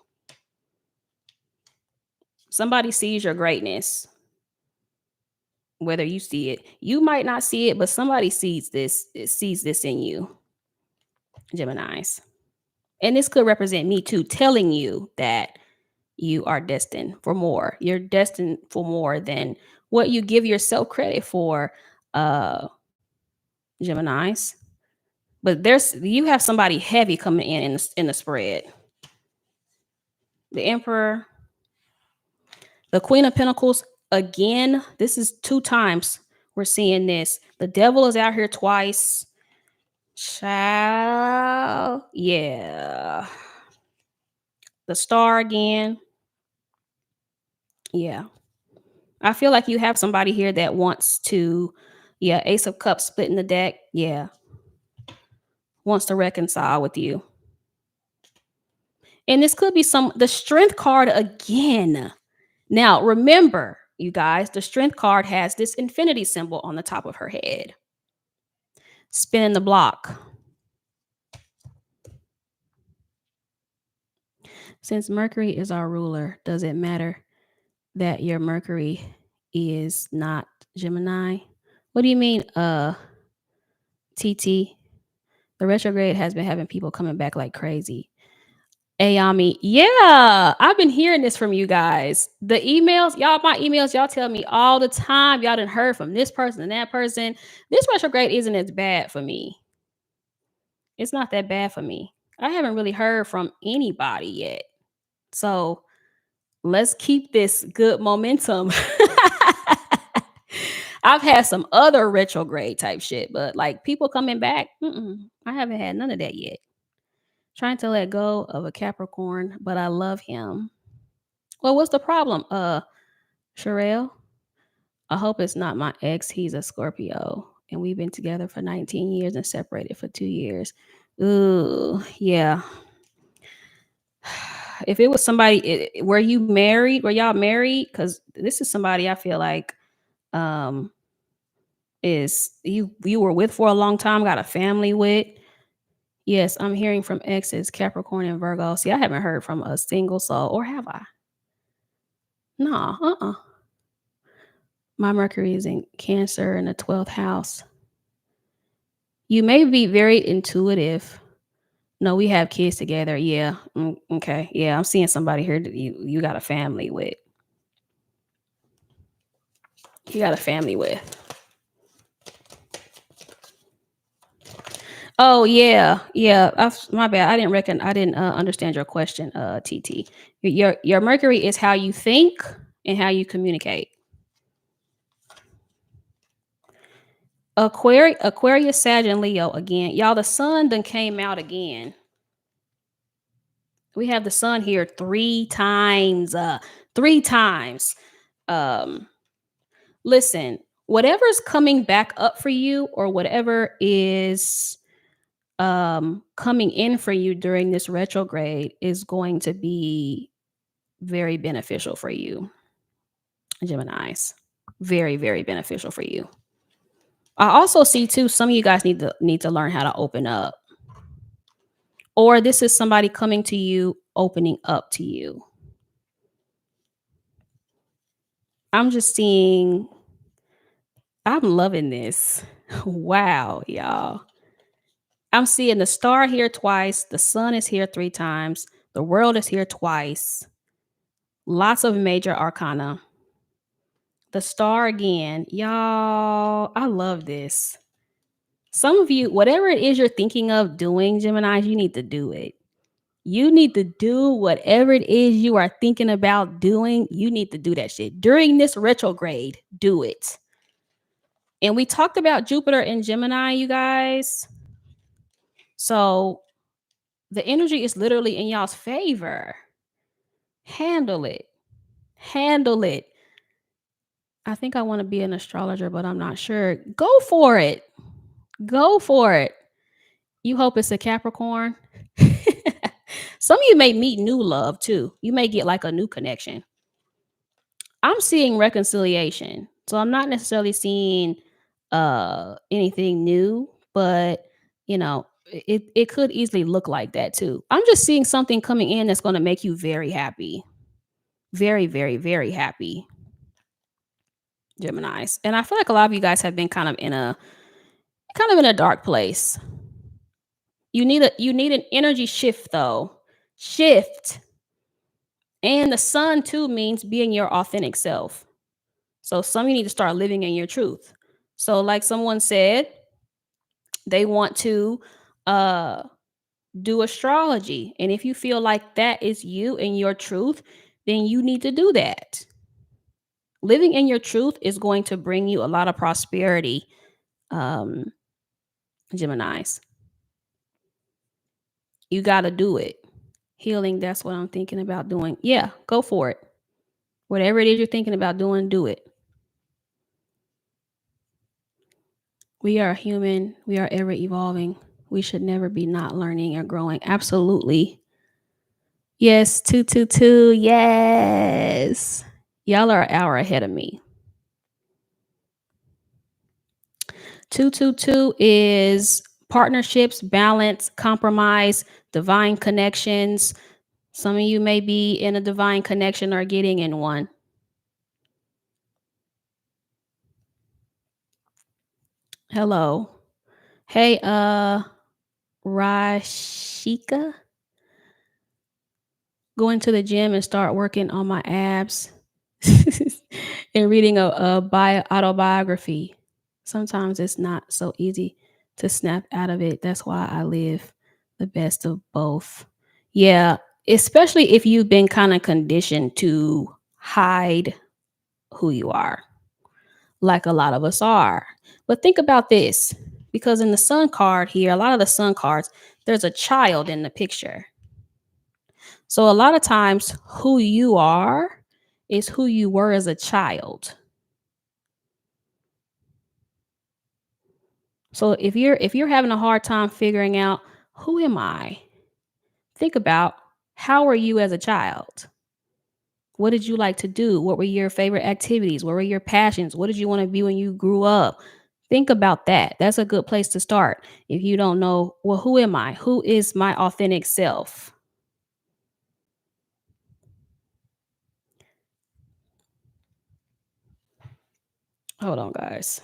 Somebody sees your greatness, whether you see it. You might not see it, but somebody sees this in you, Geminis. And this could represent me too, telling you that you are destined for more. You're destined for more than what you give yourself credit for, uh, Geminis. But you have somebody heavy coming in the spread. The Emperor, the Queen of Pentacles, again, this is 2 times we're seeing this. The Devil is out here twice. Child, yeah. The Star again. Yeah. I feel like you have somebody here that wants to, yeah, Ace of Cups splitting the deck. Yeah. Wants to reconcile with you. And this could be the Strength card again. Now, remember, you guys, the Strength card has this infinity symbol on the top of her head. Spinning the block. Since Mercury is our ruler, does it matter that your Mercury is not Gemini? What do you mean, TT? The retrograde has been having people coming back like crazy. Ayami, yeah, I've been hearing this from you guys. The emails, my emails, y'all tell me all the time. Y'all done heard from this person and that person. This retrograde isn't as bad for me. It's not that bad for me. I haven't really heard from anybody yet. So let's keep this good momentum. I've had some other retrograde type shit, but like people coming back, I haven't had none of that yet. Trying to let go of a Capricorn, but I love him. Well, what's the problem? Sherelle, I hope it's not my ex. He's a Scorpio, and we've been together for 19 years and separated for 2 years. Ooh, yeah. If it was somebody, were you married? Were y'all married? Because this is somebody I feel like is you were with for a long time, got a family with. Yes, I'm hearing from exes, Capricorn and Virgo. See, I haven't heard from a single soul, or have I? No, My Mercury is in Cancer in the 12th house. You may be very intuitive. No, we have kids together. Yeah. Okay. Yeah, I'm seeing somebody here that you got a family with. You got a family with. Oh yeah, yeah. My bad. I didn't understand your question, TT. Your Mercury is how you think and how you communicate. Aquarius, Sag, and Leo again. Y'all, the sun done came out again. We have the sun here 3 times. 3 times. Um, Listen, whatever's coming back up for you, or whatever is coming in for you during this retrograde, is going to be very beneficial for you, Geminis. Very, very beneficial for you. I also see too, some of you guys need to learn how to open up. Or this is somebody coming to you, opening up to you. I'm just seeing, I'm loving this. Wow, y'all. I'm seeing the star here twice. The sun is here 3 times. The world is here twice. Lots of major arcana. The star again. Y'all, I love this. Some of you, whatever it is you're thinking of doing, Gemini, you need to do it. You need to do whatever it is you are thinking about doing. You need to do that shit. During this retrograde, do it. And we talked about Jupiter and Gemini, you guys. So the energy is literally in y'all's favor. Handle it. Handle it. I think I want to be an astrologer, but I'm not sure. Go for it. Go for it. You hope it's a Capricorn. Some of you may meet new love too. You may get like a new connection. I'm seeing reconciliation. So I'm not necessarily seeing anything new, but it could easily look like that too. I'm just seeing something coming in that's going to make you very happy. Very, very, very happy, Geminis. And I feel like a lot of you guys have been kind of in a dark place. You need an energy shift though. Shift. And the sun too means being your authentic self. So some of you need to start living in your truth. So like someone said, they want to uh do astrology. And if you feel like that is you and your truth, then you need to do that. Living in your truth is going to bring you a lot of prosperity, um, Geminis. You got to do it. Healing, that's what I'm thinking about doing. Yeah, go for it. Whatever it is you're thinking about doing, do it. We are human. We are ever evolving. We should never be not learning or growing. Absolutely. Yes, 222. Yes. Y'all are an hour ahead of me. 222 is partnerships, balance, compromise, divine connections. Some of you may be in a divine connection or getting in one. Hello. Hey, Rashika. Going to the gym and start working on my abs and reading a autobiography. Sometimes it's not so easy to snap out of it. That's why I live the best of both. Yeah, especially if you've been kind of conditioned to hide who you are, like a lot of us are. But think about this, because in the sun card here, a lot of the sun cards, there's a child in the picture. So a lot of times who you are is who you were as a child. So if you're having a hard time figuring out who am I? Think about how were you as a child? What did you like to do? What were your favorite activities? What were your passions? What did you want to be when you grew up? Think about that. That's a good place to start. If you don't know, well, who am I? Who is my authentic self? Hold on, guys.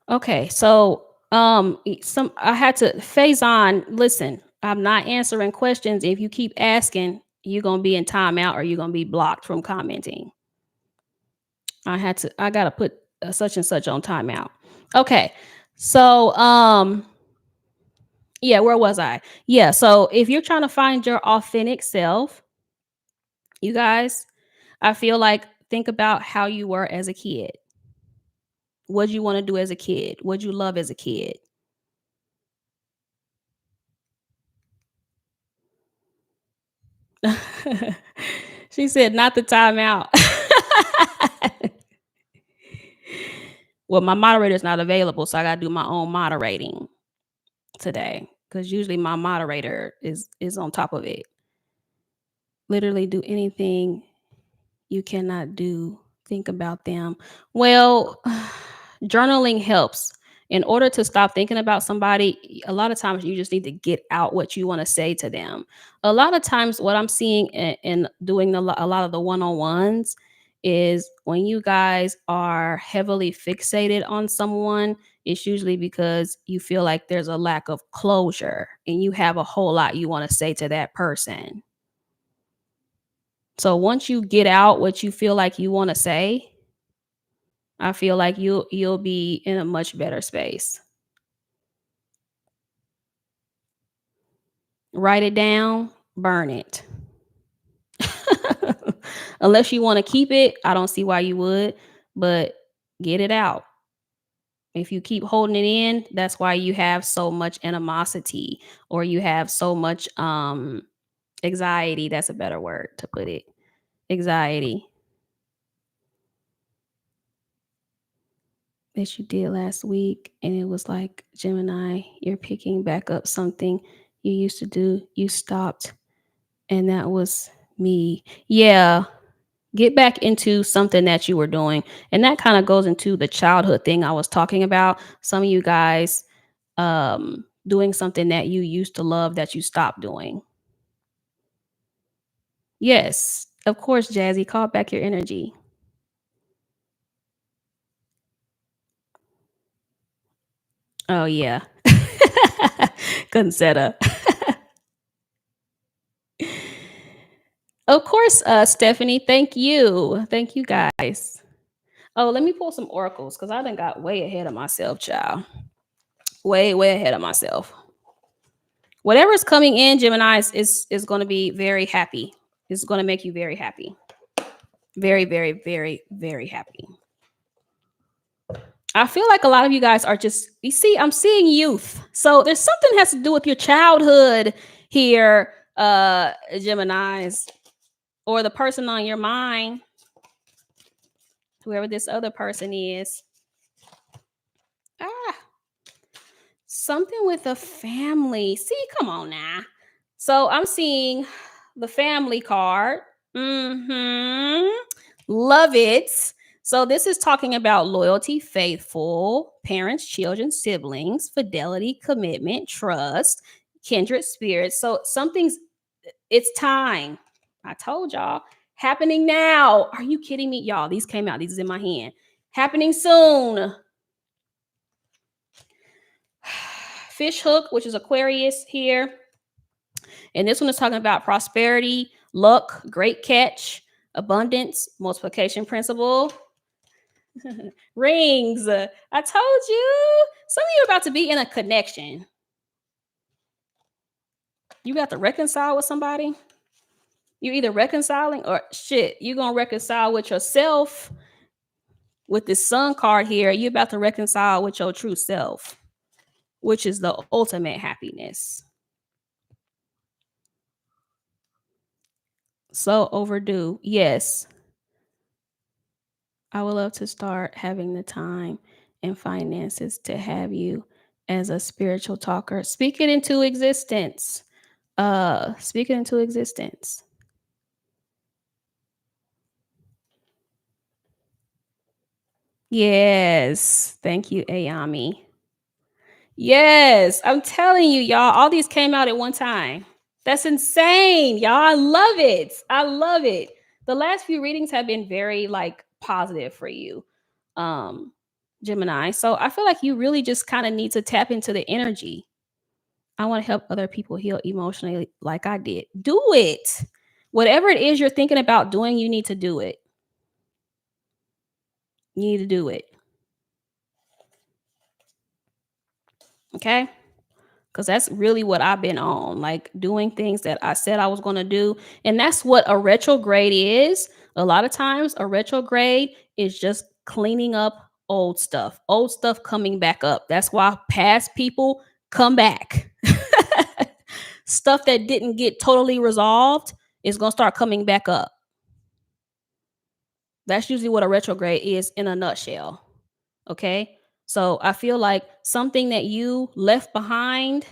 Okay, so some I had to phase on. Listen, I'm not answering questions. If you keep asking, you're gonna be in timeout or you're gonna be blocked from commenting. I gotta put such and such on timeout. Okay, so yeah, where was I? Yeah, so if you're trying to find your authentic self, you guys, I feel like think about how you were as a kid. What you want to do as a kid? What you love as a kid? She said, "Not the timeout." Well, my moderator's not available, so I gotta do my own moderating today because usually my moderator is on top of it. Literally do anything you cannot do. Think about them. Well, journaling helps. In order to stop thinking about somebody, a lot of times you just need to get out what you want to say to them. A lot of times, what I'm seeing in doing a lot of the one on ones is when you guys are heavily fixated on someone, it's usually because you feel like there's a lack of closure and you have a whole lot you want to say to that person. So once you get out what you feel like you want to say, I feel like you'll be in a much better space. Write it down, burn it. Unless you want to keep it, I don't see why you would, but get it out. If you keep holding it in, that's why you have so much animosity, or you have so much anxiety. That's a better word to put it. Anxiety that you did last week. And it was like, Gemini, you're picking back up something you used to do. You stopped. And that was me. Yeah. Get back into something that you were doing. And that kind of goes into the childhood thing I was talking about. Some of you guys doing something that you used to love that you stopped doing. Yes, of course, Jazzy, call back your energy. Oh yeah. Consider. Of course, Stephanie. Thank you. Thank you guys. Oh, let me pull some oracles because I done got way ahead of myself, child. Way, way ahead of myself. Whatever's coming in, Gemini is going to be very happy. It's going to make you very happy. Very, very, very, very happy. I feel like a lot of you guys are just, you see, I'm seeing youth. So there's something has to do with your childhood here, Geminis, or the person on your mind, whoever this other person is. Ah, something with a family. See, come on now. So I'm seeing the family card. Mm-hmm. Love it. So this is talking about loyalty, faithful, parents, children, siblings, fidelity, commitment, trust, kindred spirits. So something's, it's time. I told y'all, happening now. Are you kidding me? Y'all, these came out. These is in my hand. Happening soon. Fish hook, which is Aquarius here. And this one is talking about prosperity, luck, great catch, abundance, multiplication principle. Rings. I told you. Some of you are about to be in a connection. You got to reconcile with somebody. You either reconciling or shit, you're going to reconcile with yourself. With this sun card here, you're about to reconcile with your true self, which is the ultimate happiness. So overdue. Yes. I would love to start having the time and finances to have you as a spiritual talker. Speak it into existence. Speak it into existence. Yes. Thank you, Ayami. Yes. I'm telling you, y'all, all these came out at one time. That's insane, y'all. I love it. I love it. The last few readings have been very like positive for you. Um Gemini. So I feel like you really just kind of need to tap into the energy. I want to help other people heal emotionally like I did. Do it. Whatever it is you're thinking about doing, you need to do it. You need to do it. Okay? Because that's really what I've been on, like doing things that I said I was going to do. And that's what a retrograde is. A lot of times, a retrograde is just cleaning up old stuff coming back up. That's why past people come back. Stuff that didn't get totally resolved is going to start coming back up. That's usually what a retrograde is in a nutshell. Okay. So I feel like something that you left behind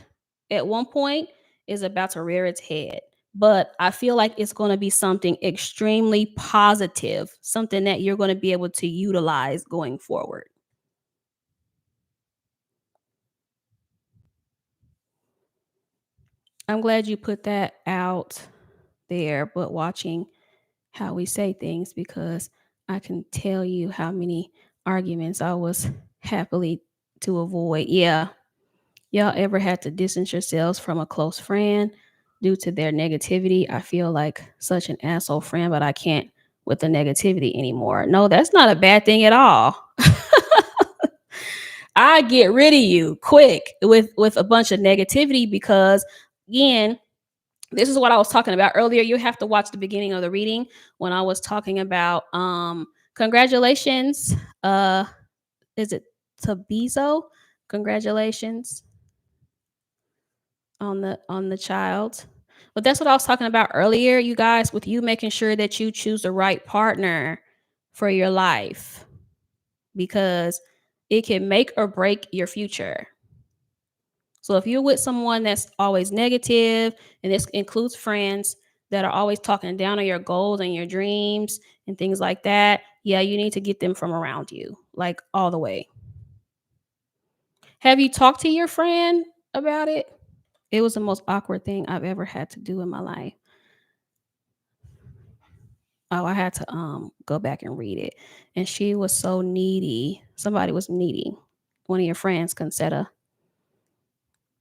at one point is about to rear its head. But I feel like it's going to be something extremely positive, something that you're going to be able to utilize going forward. I'm glad you put that out there, but watching how we say things, because I can tell you how many arguments I was happily to avoid. Yeah. Y'all ever had to distance yourselves from a close friend due to their negativity? I feel like such an asshole friend, but I can't with the negativity anymore. No, that's not a bad thing at all. I get rid of you quick with a bunch of negativity because again, this is what I was talking about earlier. You have to watch the beginning of the reading when I was talking about congratulations. Is it Tabizo. Congratulations on the child. But that's what I was talking about earlier, you guys, with you making sure that you choose the right partner for your life because it can make or break your future. So if you're with someone that's always negative, and this includes friends that are always talking down on your goals and your dreams and things like that, yeah, you need to get them from around you, like all the way. Have you talked to your friend about it? It was the most awkward thing I've ever had to do in my life. Oh, I had to go back and read it. And she was so needy. Somebody was needy. One of your friends, Concetta.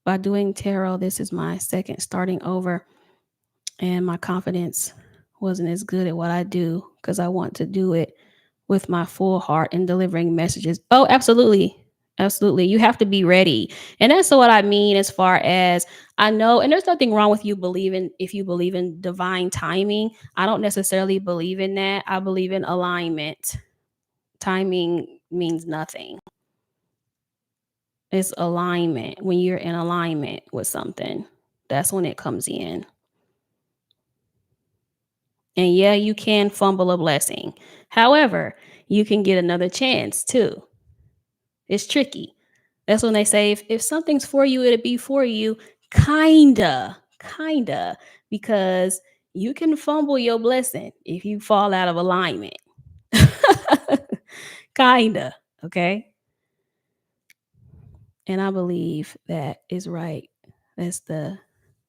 By doing tarot, this is my second starting over, and my confidence wasn't as good at what I do because I want to do it with my full heart and delivering messages. Oh, absolutely. Absolutely. You have to be ready. And that's what I mean as far as I know, and there's nothing wrong with you believing if you believe in divine timing. I don't necessarily believe in that. I believe in alignment. Timing means nothing. It's alignment. When you're in alignment with something, that's when it comes in. And yeah, you can fumble a blessing. However, you can get another chance too. It's tricky. That's when they say if something's for you, it'll be for you. Kinda, because you can fumble your blessing if you fall out of alignment. Kinda, okay? And I believe that is right. That's the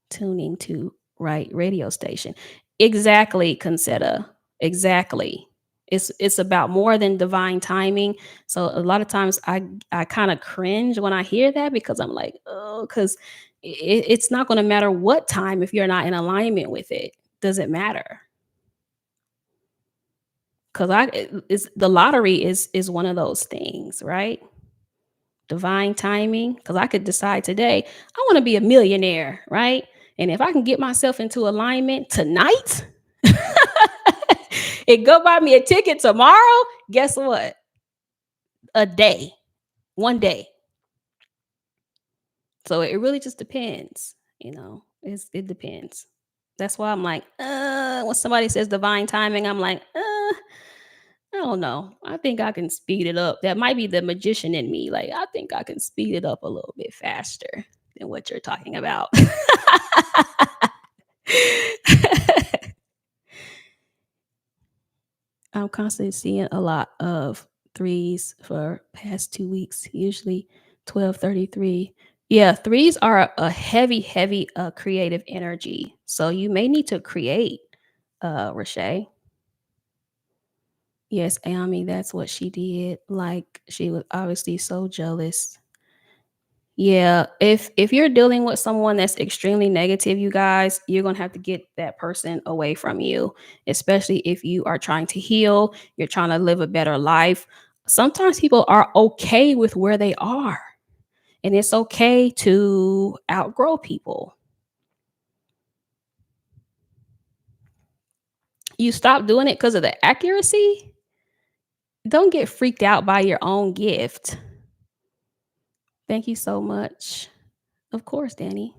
tuning to right radio station. Exactly, Concetta. Exactly. It's about more than divine timing. So a lot of times I kind of cringe when I hear that because I'm like, oh, because it's not going to matter what time if you're not in alignment with it. Does it matter? Because it's the lottery is one of those things, right? Divine timing, because I could decide today I want to be a millionaire, right? And if I can get myself into alignment tonight and go buy me a ticket tomorrow, guess what? A day, one day. So it really just depends, it depends. That's why I'm like, when somebody says divine timing, I'm like, I don't know. I think I can speed it up. That might be the magician in me. Like, I think I can speed it up a little bit faster than what you're talking about. I'm constantly seeing a lot of threes for past 2 weeks, usually 1233. Yeah, threes are a heavy, heavy creative energy. So you may need to create, Rashay. Yes, Amy, that's what she did. Like she was obviously so jealous. Yeah, if you're dealing with someone that's extremely negative, you guys, you're gonna have to get that person away from you, especially if you are trying to heal, you're trying to live a better life. Sometimes people are okay with where they are, and it's okay to outgrow people. You stop doing it because of the accuracy. Don't get freaked out by your own gift. Thank you so much. Of course, Danny.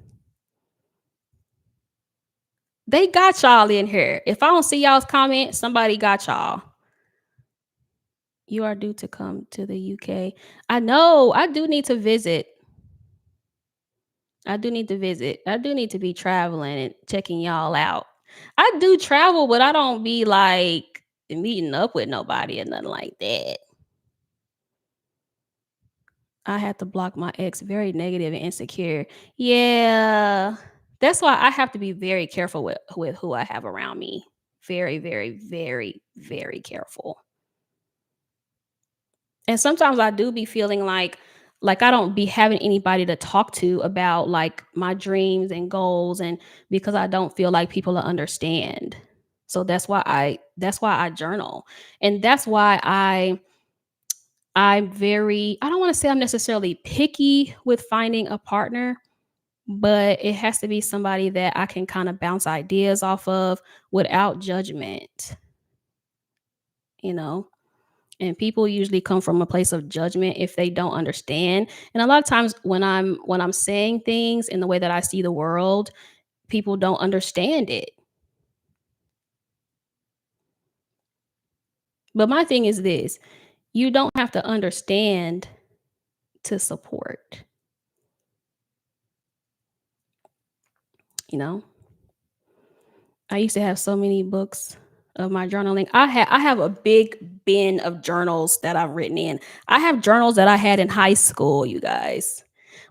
They got y'all in here. If I don't see y'all's comment, somebody got y'all. You are due to come to the UK. I know. I do need to visit. I do need to visit. I do need to be traveling and checking y'all out. I do travel, but I don't be like meeting up with nobody or nothing like that. I had to block my ex, very negative and insecure. Yeah. That's why I have to be very careful with who I have around me. Very, very, very, very careful. And sometimes I do be feeling like I don't be having anybody to talk to about like my dreams and goals, and because I don't feel like people will understand. So that's why I journal. And that's why I'm very, I don't want to say I'm necessarily picky with finding a partner, but it has to be somebody that I can kind of bounce ideas off of without judgment, you know? And people usually come from a place of judgment if they don't understand. And a lot of times when I'm saying things in the way that I see the world, people don't understand it. But my thing is this, you don't have to understand to support, you know? I used to have so many books of my journaling. I have a big bin of journals that I've written in. I have journals that I had in high school, you guys.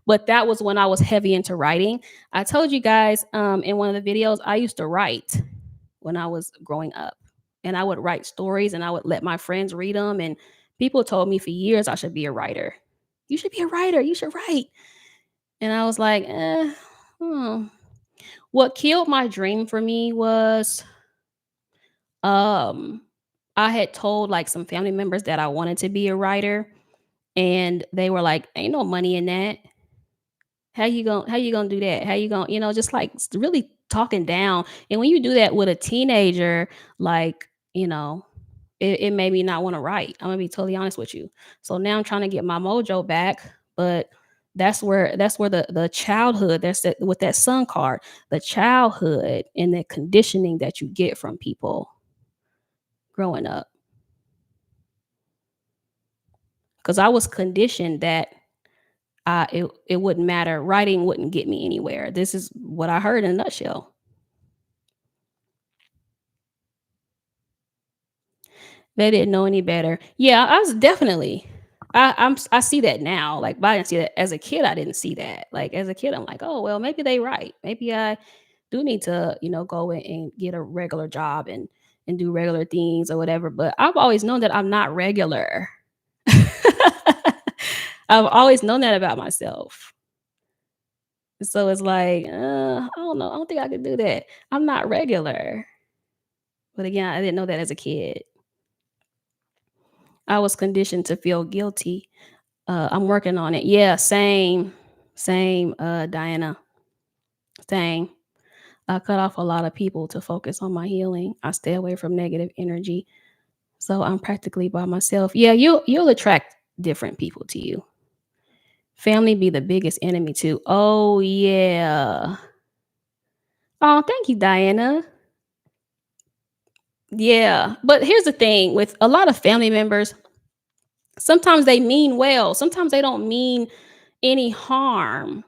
But that was when I was heavy into writing. I told you guys in one of the videos I used to write when I was growing up. And I would write stories and I would let my friends read them and people told me for years I should be a writer. You should be a writer. You should write. And I was like, hmm. What killed my dream for me was um I had told like some family members that I wanted to be a writer and they were like, ain't no money in that. How you gonna do that? How you gonna, just like really talking down. And when you do that with a teenager, like, it made me not want to write. I'm gonna be totally honest with you. So now I'm trying to get my mojo back, but that's where the childhood, that's that with that sun card, the childhood and the conditioning that you get from people growing up. Because I was conditioned that it wouldn't matter. Writing wouldn't get me anywhere. This is what I heard in a nutshell. They didn't know any better. Yeah, I was definitely. I see that now. Like, but I didn't see that as a kid. I didn't see that. Like as a kid, I'm like, oh well, maybe they right. Maybe I do need to, go in and get a regular job and do regular things or whatever. But I've always known that I'm not regular. I've always known that about myself. So it's like, I don't know. I don't think I could do that. I'm not regular. But again, I didn't know that as a kid. I was conditioned to feel guilty. I'm working on it. Yeah, same, Diana, same. I cut off a lot of people to focus on my healing. I stay away from negative energy. So I'm practically by myself. Yeah, you'll attract different people to you. Family be the biggest enemy too. Oh yeah. Oh, thank you, Diana. Yeah. But here's the thing with a lot of family members, sometimes they mean well. Sometimes they don't mean any harm.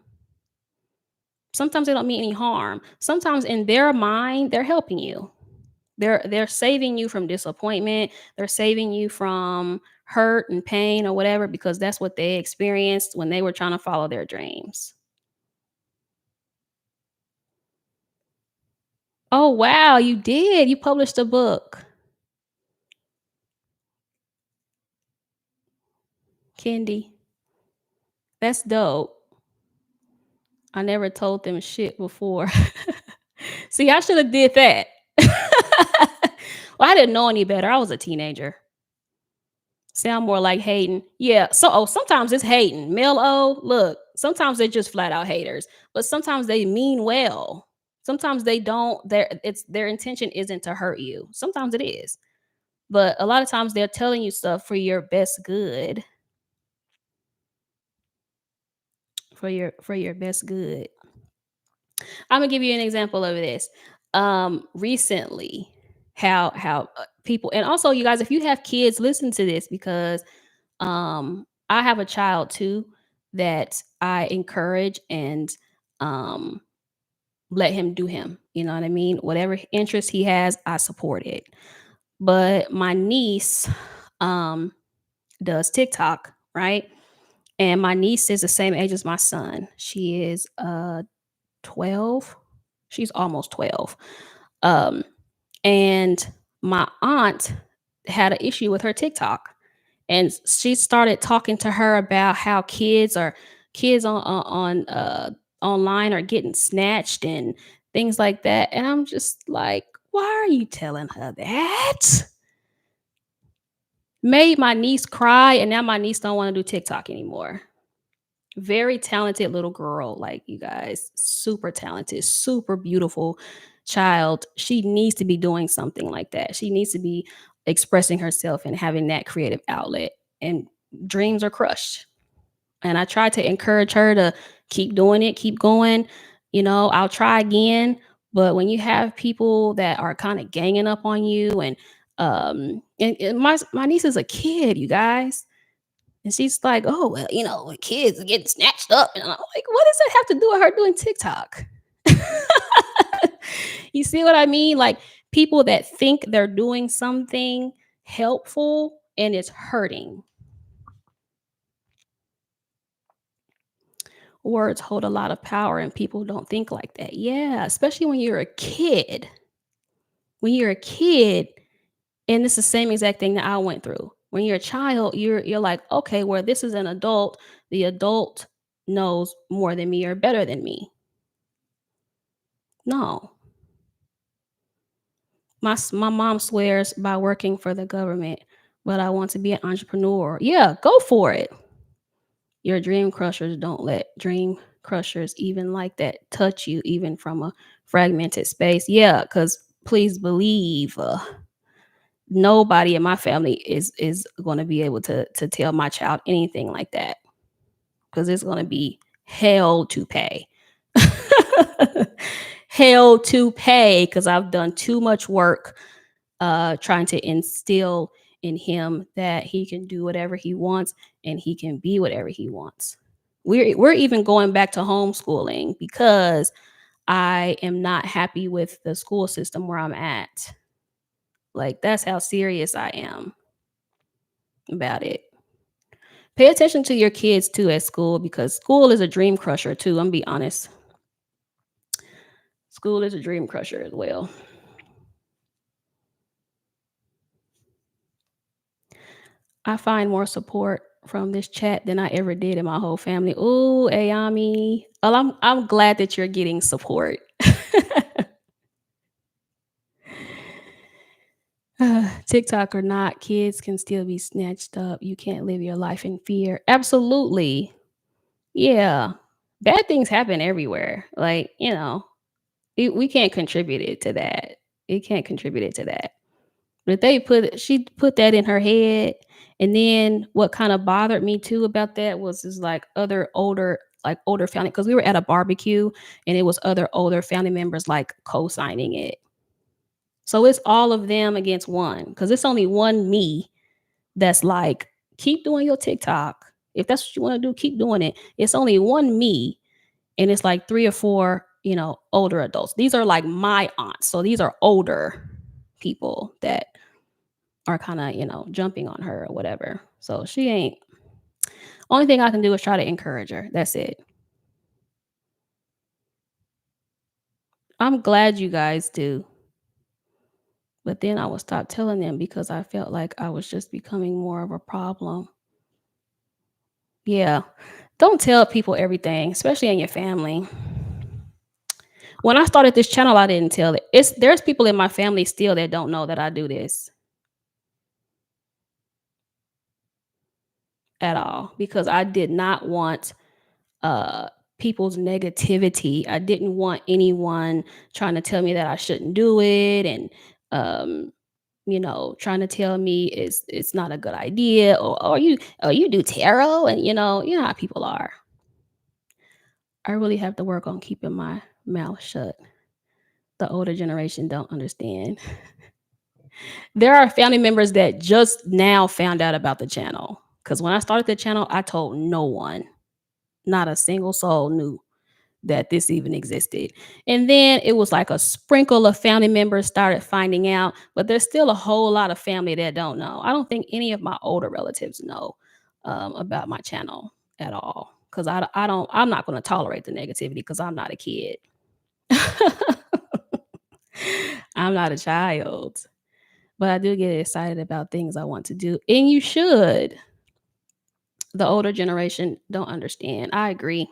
Sometimes they don't mean any harm. Sometimes in their mind, they're helping you. They're saving you from disappointment. They're saving you from hurt and pain or whatever because that's what they experienced when they were trying to follow their dreams. Oh wow, you did. You published a book. Kendi. That's dope. I never told them shit before. See, I should have did that. Well, I didn't know any better. I was a teenager. Sound more like hating. Yeah. So sometimes it's hating. Mel O, look, sometimes they're just flat out haters, but sometimes they mean well. Sometimes they don't, their intention isn't to hurt you. Sometimes it is. But a lot of times they're telling you stuff for your best good. For your best good. I'm gonna give you an example of this. Recently, how people, and also you guys, if you have kids, listen to this because I have a child too that I encourage and um let him do him. You know what I mean? Whatever interest he has, I support it. But my niece um does TikTok, right? And my niece is the same age as my son. She is 12. She's almost 12. Um and my aunt had an issue with her TikTok and she started talking to her about how kids on online are getting snatched and things like that. And I'm just like, why are you telling her that? Made my niece cry, and now my niece don't want to do TikTok anymore. Very talented little girl, like you guys, super talented, super beautiful child. She needs to be doing something like that. She needs to be expressing herself and having that creative outlet. And dreams are crushed. And I try to encourage her to keep doing it, keep going. I'll try again. But when you have people that are kind of ganging up on you, and my niece is a kid, you guys, and she's like, "Oh well, kids are getting snatched up," and I'm like, "What does that have to do with her doing TikTok?" You see what I mean? Like people that think they're doing something helpful and it's hurting. Words hold a lot of power and people don't think like that. Yeah, especially when you're a kid. When you're a kid, and it's the same exact thing that I went through. When you're a child, you're like, okay, well, this is an adult. The adult knows more than me or better than me. No. My mom swears by working for the government, but I want to be an entrepreneur. Yeah, go for it. Your dream crushers don't let dream crushers even like that touch you, even from a fragmented space. Yeah, because please believe, nobody in my family is going to be able to tell my child anything like that because it's going to be hell to pay. Hell to pay because I've done too much work trying to instill in him that he can do whatever he wants and he can be whatever he wants. We're even going back to homeschooling because I am not happy with the school system where I'm at. Like that's how serious I am about it. Pay attention to your kids too at school because school is a dream crusher too. I'm gonna be honest. School is a dream crusher as well. I find more support from this chat than I ever did in my whole family. Ooh, Ayami. Well, I'm glad that you're getting support. TikTok or not, kids can still be snatched up. You can't live your life in fear. Absolutely. Yeah. Bad things happen everywhere. Like, we can't contribute it to that. It can't contribute it to that. But she put that in her head. And then what kind of bothered me too about that was is like other older family because we were at a barbecue and it was other older family members like co-signing it. So it's all of them against one because it's only one me that's like, keep doing your TikTok. If that's what you want to do, keep doing it. It's only one me, and it's like three or four, older adults. These are like my aunts. So these are older people that are kind of, jumping on her or whatever. So she ain't, only thing I can do is try to encourage her. That's it. I'm glad you guys do. But then I would stop telling them because I felt like I was just becoming more of a problem. Yeah. Don't tell people everything, especially in your family. When I started this channel, I didn't tell it. There's people in my family still that don't know that I do this at all because I did not want uh people's negativity. I didn't want anyone trying to tell me that I shouldn't do it and um trying to tell me it's not a good idea or you do tarot and you know how people are. I really have to work on keeping my mouth shut. The older generation don't understand. There are family members that just now found out about the channel because when I started the channel, I told no one, not a single soul knew that this even existed. And then it was like a sprinkle of family members started finding out, but there's still a whole lot of family that don't know. I don't think any of my older relatives know about my channel at all because I'm not going to tolerate the negativity because I'm not a kid. I'm not a child, but I do get excited about things I want to do. And you should. The older generation don't understand. I agree.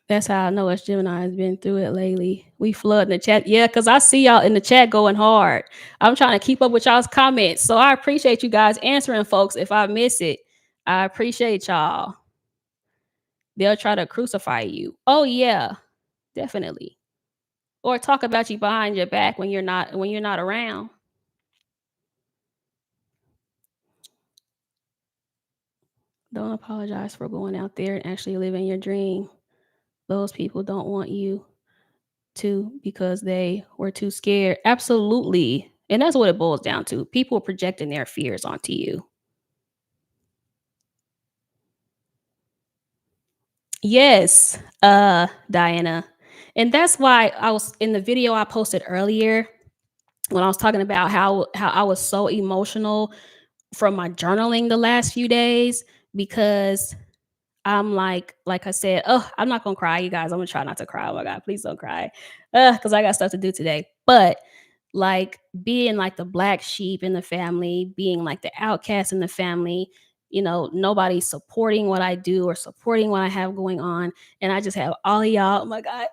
That's how I know us Gemini has been through it lately. We flood in the chat. Yeah, because I see y'all in the chat going hard. I'm trying to keep up with y'all's comments. So I appreciate you guys answering, folks. If I miss it, I appreciate y'all. They'll try to crucify you. Oh, yeah, definitely. Or talk about you behind your back when you're not around. Don't apologize for going out there and actually living your dream. Those people don't want you to because they were too scared. Absolutely. And that's what it boils down to. People projecting their fears onto you. Yes, Diana. And that's why I was in the video I posted earlier when I was talking about how I was so emotional from my journaling the last few days because I'm like I said, oh, I'm not gonna cry, you guys. I'm gonna try not to cry. Oh my god, please don't cry. Because I got stuff to do today. But like being like the black sheep in the family, being like the outcast in the family, nobody's supporting what I do or supporting what I have going on. And I just have all of y'all. Oh my God.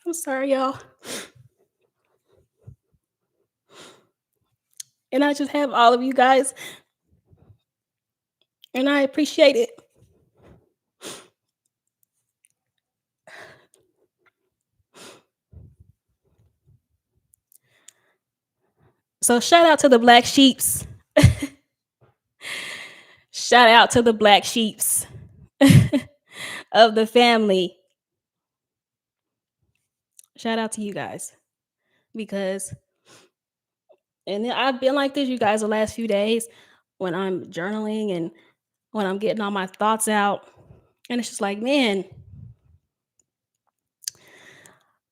I'm sorry, y'all. And I just have all of you guys. And I appreciate it. So shout out to the black sheeps. Shout out to the black sheeps of the family. Shout out to you guys because, and I've been like this, you guys, the last few days when I'm journaling and when I'm getting all my thoughts out. And it's just like, man,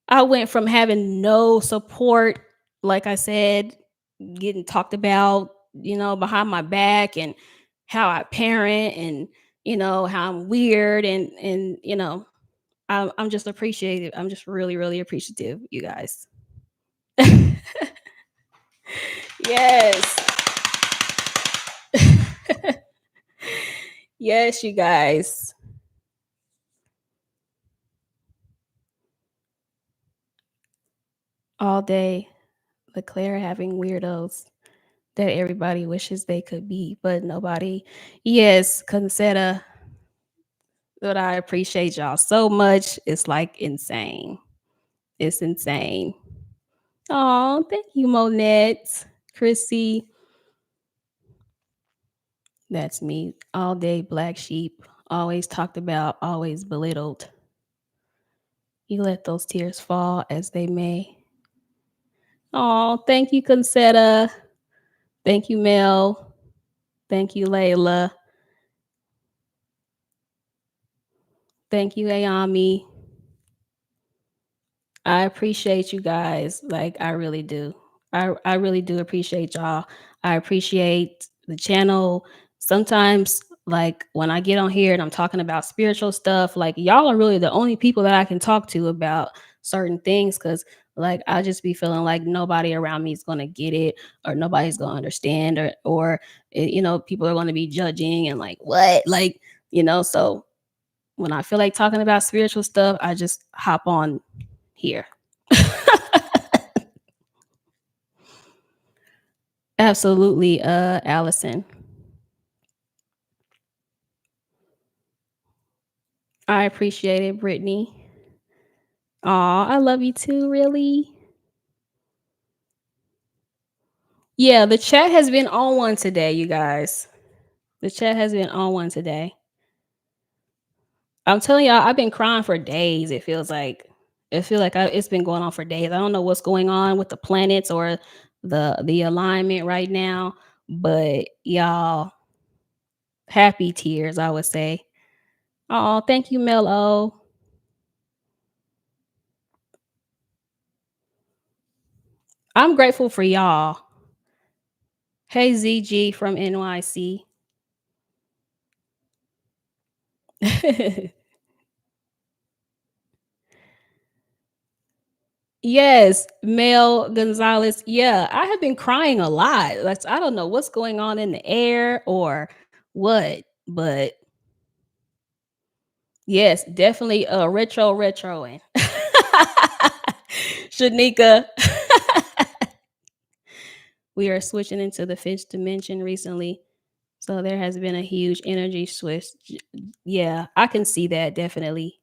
I went from having no support, like I said, getting talked about, behind my back and how I parent and, how I'm weird I'm just appreciative. I'm just really, really appreciative, you guys. Yes. Yes, you guys. All day, Leclaire having weirdos that everybody wishes they could be, but nobody. Yes, Concetta, but I appreciate y'all so much. It's like insane. It's insane. Oh, thank you, Monette. Chrissy. That's me. All day black sheep. Always talked about, always belittled. You let those tears fall as they may. Oh, thank you, Concetta. Thank you, Mel. Thank you, Layla. Thank you, Ayami. I appreciate you guys. Like I really do. I really do appreciate y'all. I appreciate the channel. Sometimes like when I get on here and I'm talking about spiritual stuff, like y'all are really the only people that I can talk to about certain things cuz like I just be feeling like nobody around me is going to get it or nobody's going to understand or people are going to be judging and like what? So when I feel like talking about spiritual stuff, I just hop on here. Absolutely, Allison. I appreciate it, Brittany. Aw, I love you too, really. Yeah, the chat has been on one today, you guys. The chat has been on one today. I'm telling y'all, I've been crying for days. It feels like it's been going on for days. I don't know what's going on with the planets or the alignment right now, but y'all, happy tears, I would say. Oh, thank you, Mel O. I'm grateful for y'all. Hey, ZG from NYC. Yes, Mel Gonzalez. Yeah, I have been crying a lot. Like, I don't know what's going on in the air or what, but yes, definitely retroing. Shanika. We are switching into the fifth dimension recently. So there has been a huge energy switch. Yeah, I can see that definitely.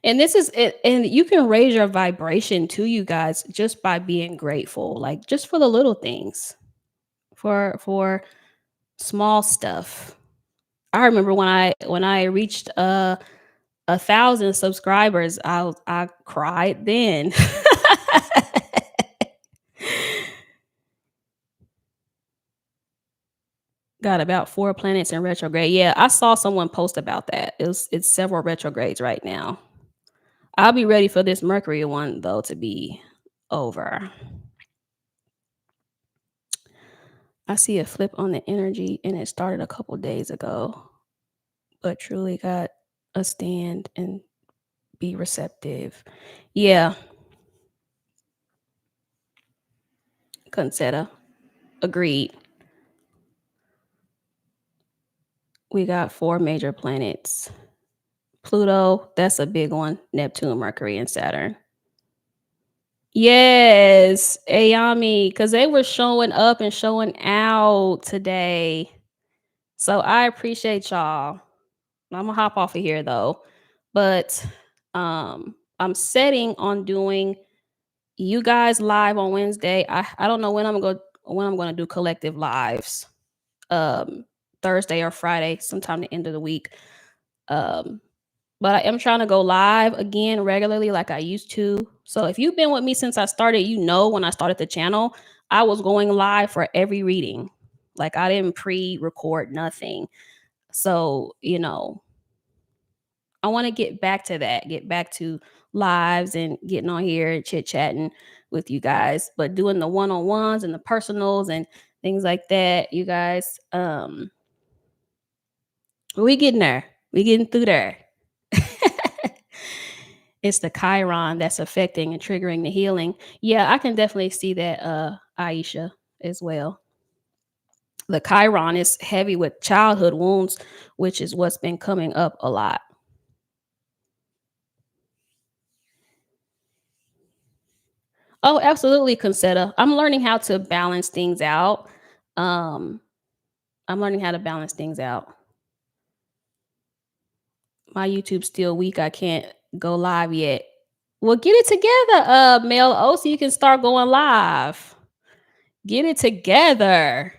And this is it, and you can raise your vibration to you guys just by being grateful, like just for the little things, for small stuff. I remember when I reached 1,000 subscribers, I cried then. Got about 4 planets in retrograde. Yeah, I saw someone post about that. It's several retrogrades right now. I'll be ready for this Mercury one though to be over. I see a flip on the energy and it started a couple days ago, but truly got a stand and be receptive. Yeah, Concetta. Agreed. We got 4 major planets. Pluto, that's a big one. Neptune, Mercury, and Saturn. Yes, Ayami, because they were showing up and showing out today. So I appreciate y'all. I'm gonna hop off of here though. But I'm setting on doing you guys live on Wednesday. I don't know when I'm gonna do collective lives. Um Thursday or Friday, sometime the end of the week. Um but I am trying to go live again regularly like I used to. So if you've been with me since I started, you know when I started the channel, I was going live for every reading. Like I didn't pre-record nothing. So, I want to get back to that, get back to lives and getting on here and chit-chatting with you guys, but doing the one-on-ones and the personals and things like that, you guys. We getting there. We getting through there. It's the Chiron that's affecting and triggering the healing. Yeah, I can definitely see that, Aisha, as well. The Chiron is heavy with childhood wounds, which is what's been coming up a lot. Oh, absolutely, Concetta. I'm learning how to balance things out. Um, I'm learning how to balance things out. My YouTube's still weak. I can't go live yet. Well, get it together, Mel O, so you can start going live. Get it together.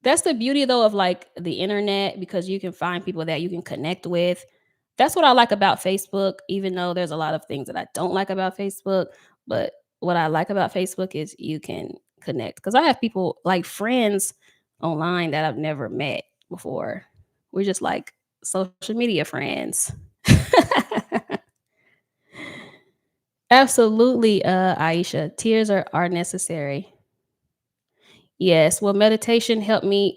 That's the beauty though of like the internet because you can find people that you can connect with. That's what I like about Facebook, even though there's a lot of things that I don't like about Facebook. But what I like about Facebook is you can connect because I have people like friends online that I've never met before. We're just like social media friends. Absolutely, Aisha. Tears are necessary. Yes, well, meditation helped me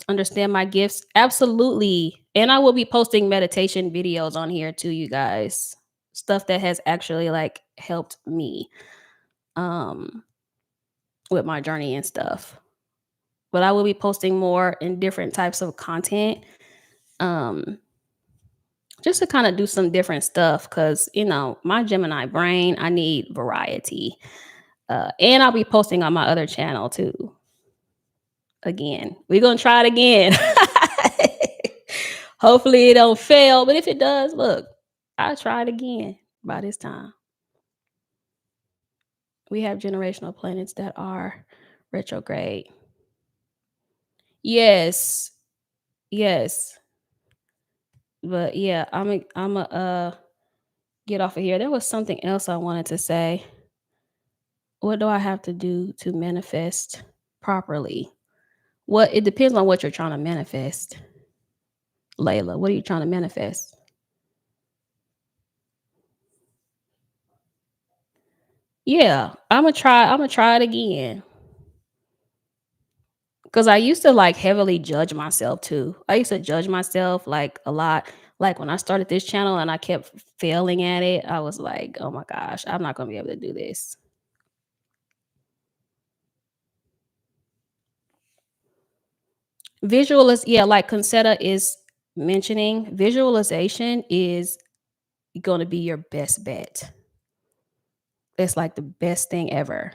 understand my gifts. Absolutely. And I will be posting meditation videos on here too, you guys. Stuff that has actually like helped me um with my journey and stuff. But I will be posting more in different types of content. Um just to kind of do some different stuff cuz my Gemini brain, I need variety. And I'll be posting on my other channel too. Again. We're gonna try it again. Hopefully it don't fail, but if it does, look, I'll try it again by this time. We have generational planets that are retrograde. Yes. Yes. But yeah, I'm a get off of here. There was something else I wanted to say. What do I have to do to manifest properly? What it depends on what you're trying to manifest. Layla, what are you trying to manifest? Yeah, I'm gonna try it again. Cause I used to like heavily judge myself too. I used to judge myself like a lot. Like when I started this channel and I kept failing at it, I was like, oh my gosh, I'm not gonna be able to do this. Yeah, like Concetta is mentioning, visualization is gonna be your best bet. It's like the best thing ever.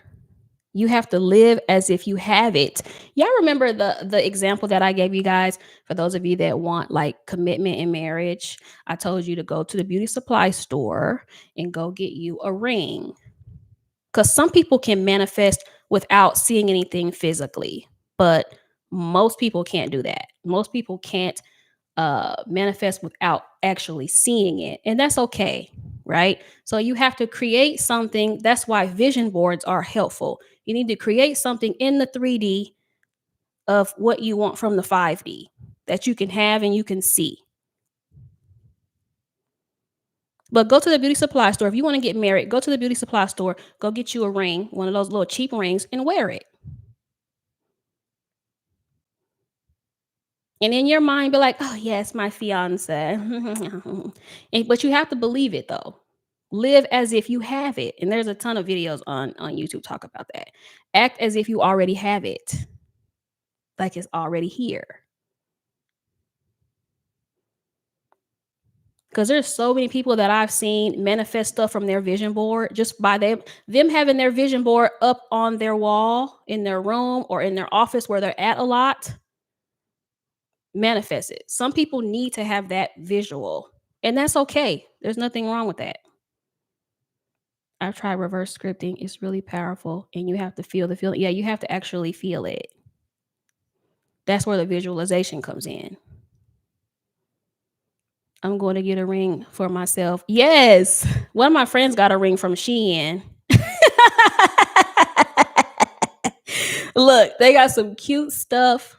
You have to live as if you have it. Y'all remember the example that I gave you guys for those of you that want like commitment in marriage? I told you to go to the beauty supply store and go get you a ring. Cuz some people can manifest without seeing anything physically, but most people can't do that. Most people can't manifest without actually seeing it. And that's okay, right? So you have to create something. That's why vision boards are helpful. You need to create something in the 3D of what you want from the 5D that you can have and you can see. But go to the beauty supply store. If you want to get married, go to the beauty supply store, go get you a ring, one of those little cheap rings, and wear it. And in your mind, be like, oh, yes, my fiance. But you have to believe it though. Live as if you have it. And there's a ton of videos on YouTube talk about that. Act as if you already have it, like it's already here. Because there's so many people that I've seen manifest stuff from their vision board just by them having their vision board up on their wall in their room or in their office where they're at a lot. Manifest it. Some people need to have that visual, and that's okay. There's nothing wrong with that. I've tried reverse scripting. It's really powerful, and you have to feel the feeling. Yeah, you have to actually feel it. That's where the visualization comes in. I'm going to get a ring for myself. Yes. One of my friends got a ring from Shein. Look, they got some cute stuff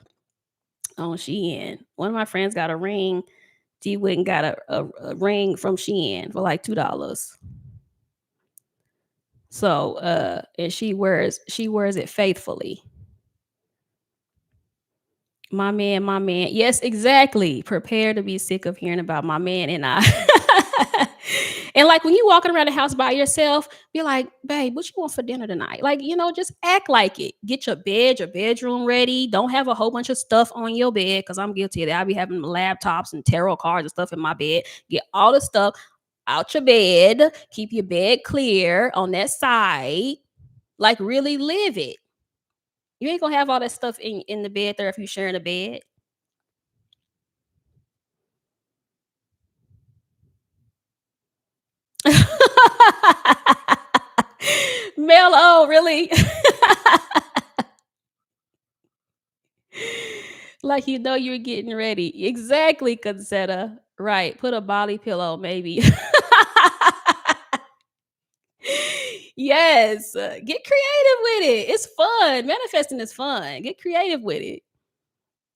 on Shein. One of my friends got a ring. She went and got a ring from Shein for like $2. So and she wears it faithfully. My man. Yes, exactly. Prepare to be sick of hearing about my man and I. And like when you walking around the house by yourself, be like, babe, what you want for dinner tonight? Like, just act like it. Get your bedroom ready. Don't have a whole bunch of stuff on your bed because I'm guilty of that. I'll be having laptops and tarot cards and stuff in my bed. Get all the stuff out your bed. Keep your bed clear on that side. Like really live it. You ain't gonna have all that stuff in the bed there if you sharing a bed. Mel, oh, really? Like you're getting ready. Exactly, Concetta. Right. Put a body pillow, maybe. Yes. Get creative with it. It's fun. Manifesting is fun. Get creative with it.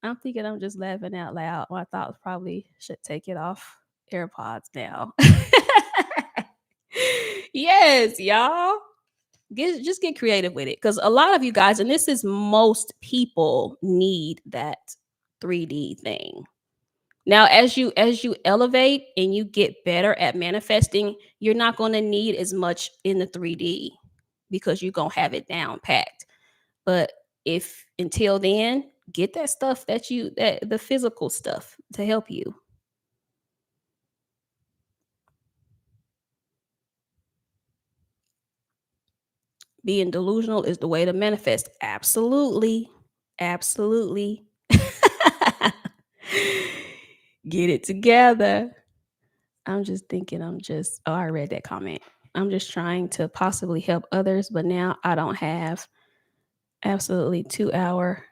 I'm thinking I'm just laughing out loud. My thoughts probably should take it off AirPods now. Yes, y'all. Just get creative with it because a lot of you guys, and this is most people, need that 3D thing. Now, as you elevate and you get better at manifesting, you're not going to need as much in the 3D because you're going to have it down packed. But if until then, get that stuff that the physical stuff to help you. Being delusional is the way to manifest. Absolutely. Absolutely. Get it together. I'm just thinking, oh, I read that comment. I'm just trying to possibly help others, but now I don't have absolutely 2-hour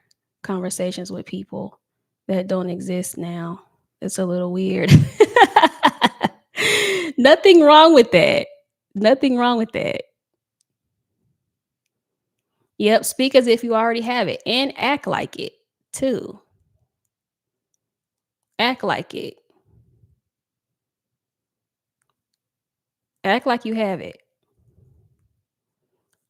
conversations with people that don't exist now. It's a little weird. Nothing wrong with that. Nothing wrong with that. Yep. Speak as if you already have it and act like it too. Act like it. Act like you have it.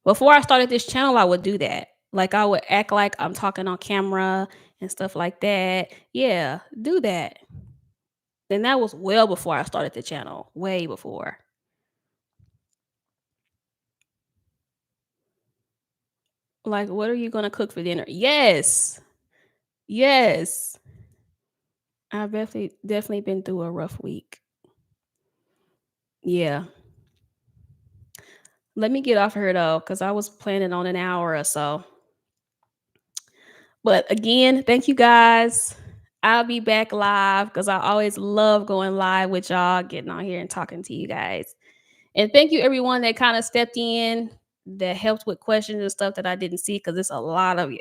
Before I started this channel, I would do that. Like I would act like I'm talking on camera and stuff like that. Yeah, do that. And that was well before I started the channel. Way before. Like, what are you gonna cook for dinner? Yes. Yes. I've definitely been through a rough week. Yeah. Let me get off of her though, because I was planning on an hour or so. But again, thank you guys. I'll be back live because I always love going live with y'all, getting on here and talking to you guys. And thank you everyone that kind of stepped in, that helped with questions and stuff that I didn't see, because it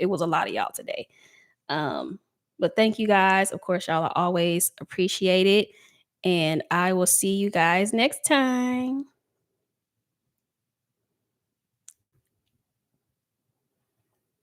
was a lot of y'all today. Um, but thank you guys. Of course, y'all are always appreciated. And I will see you guys next time.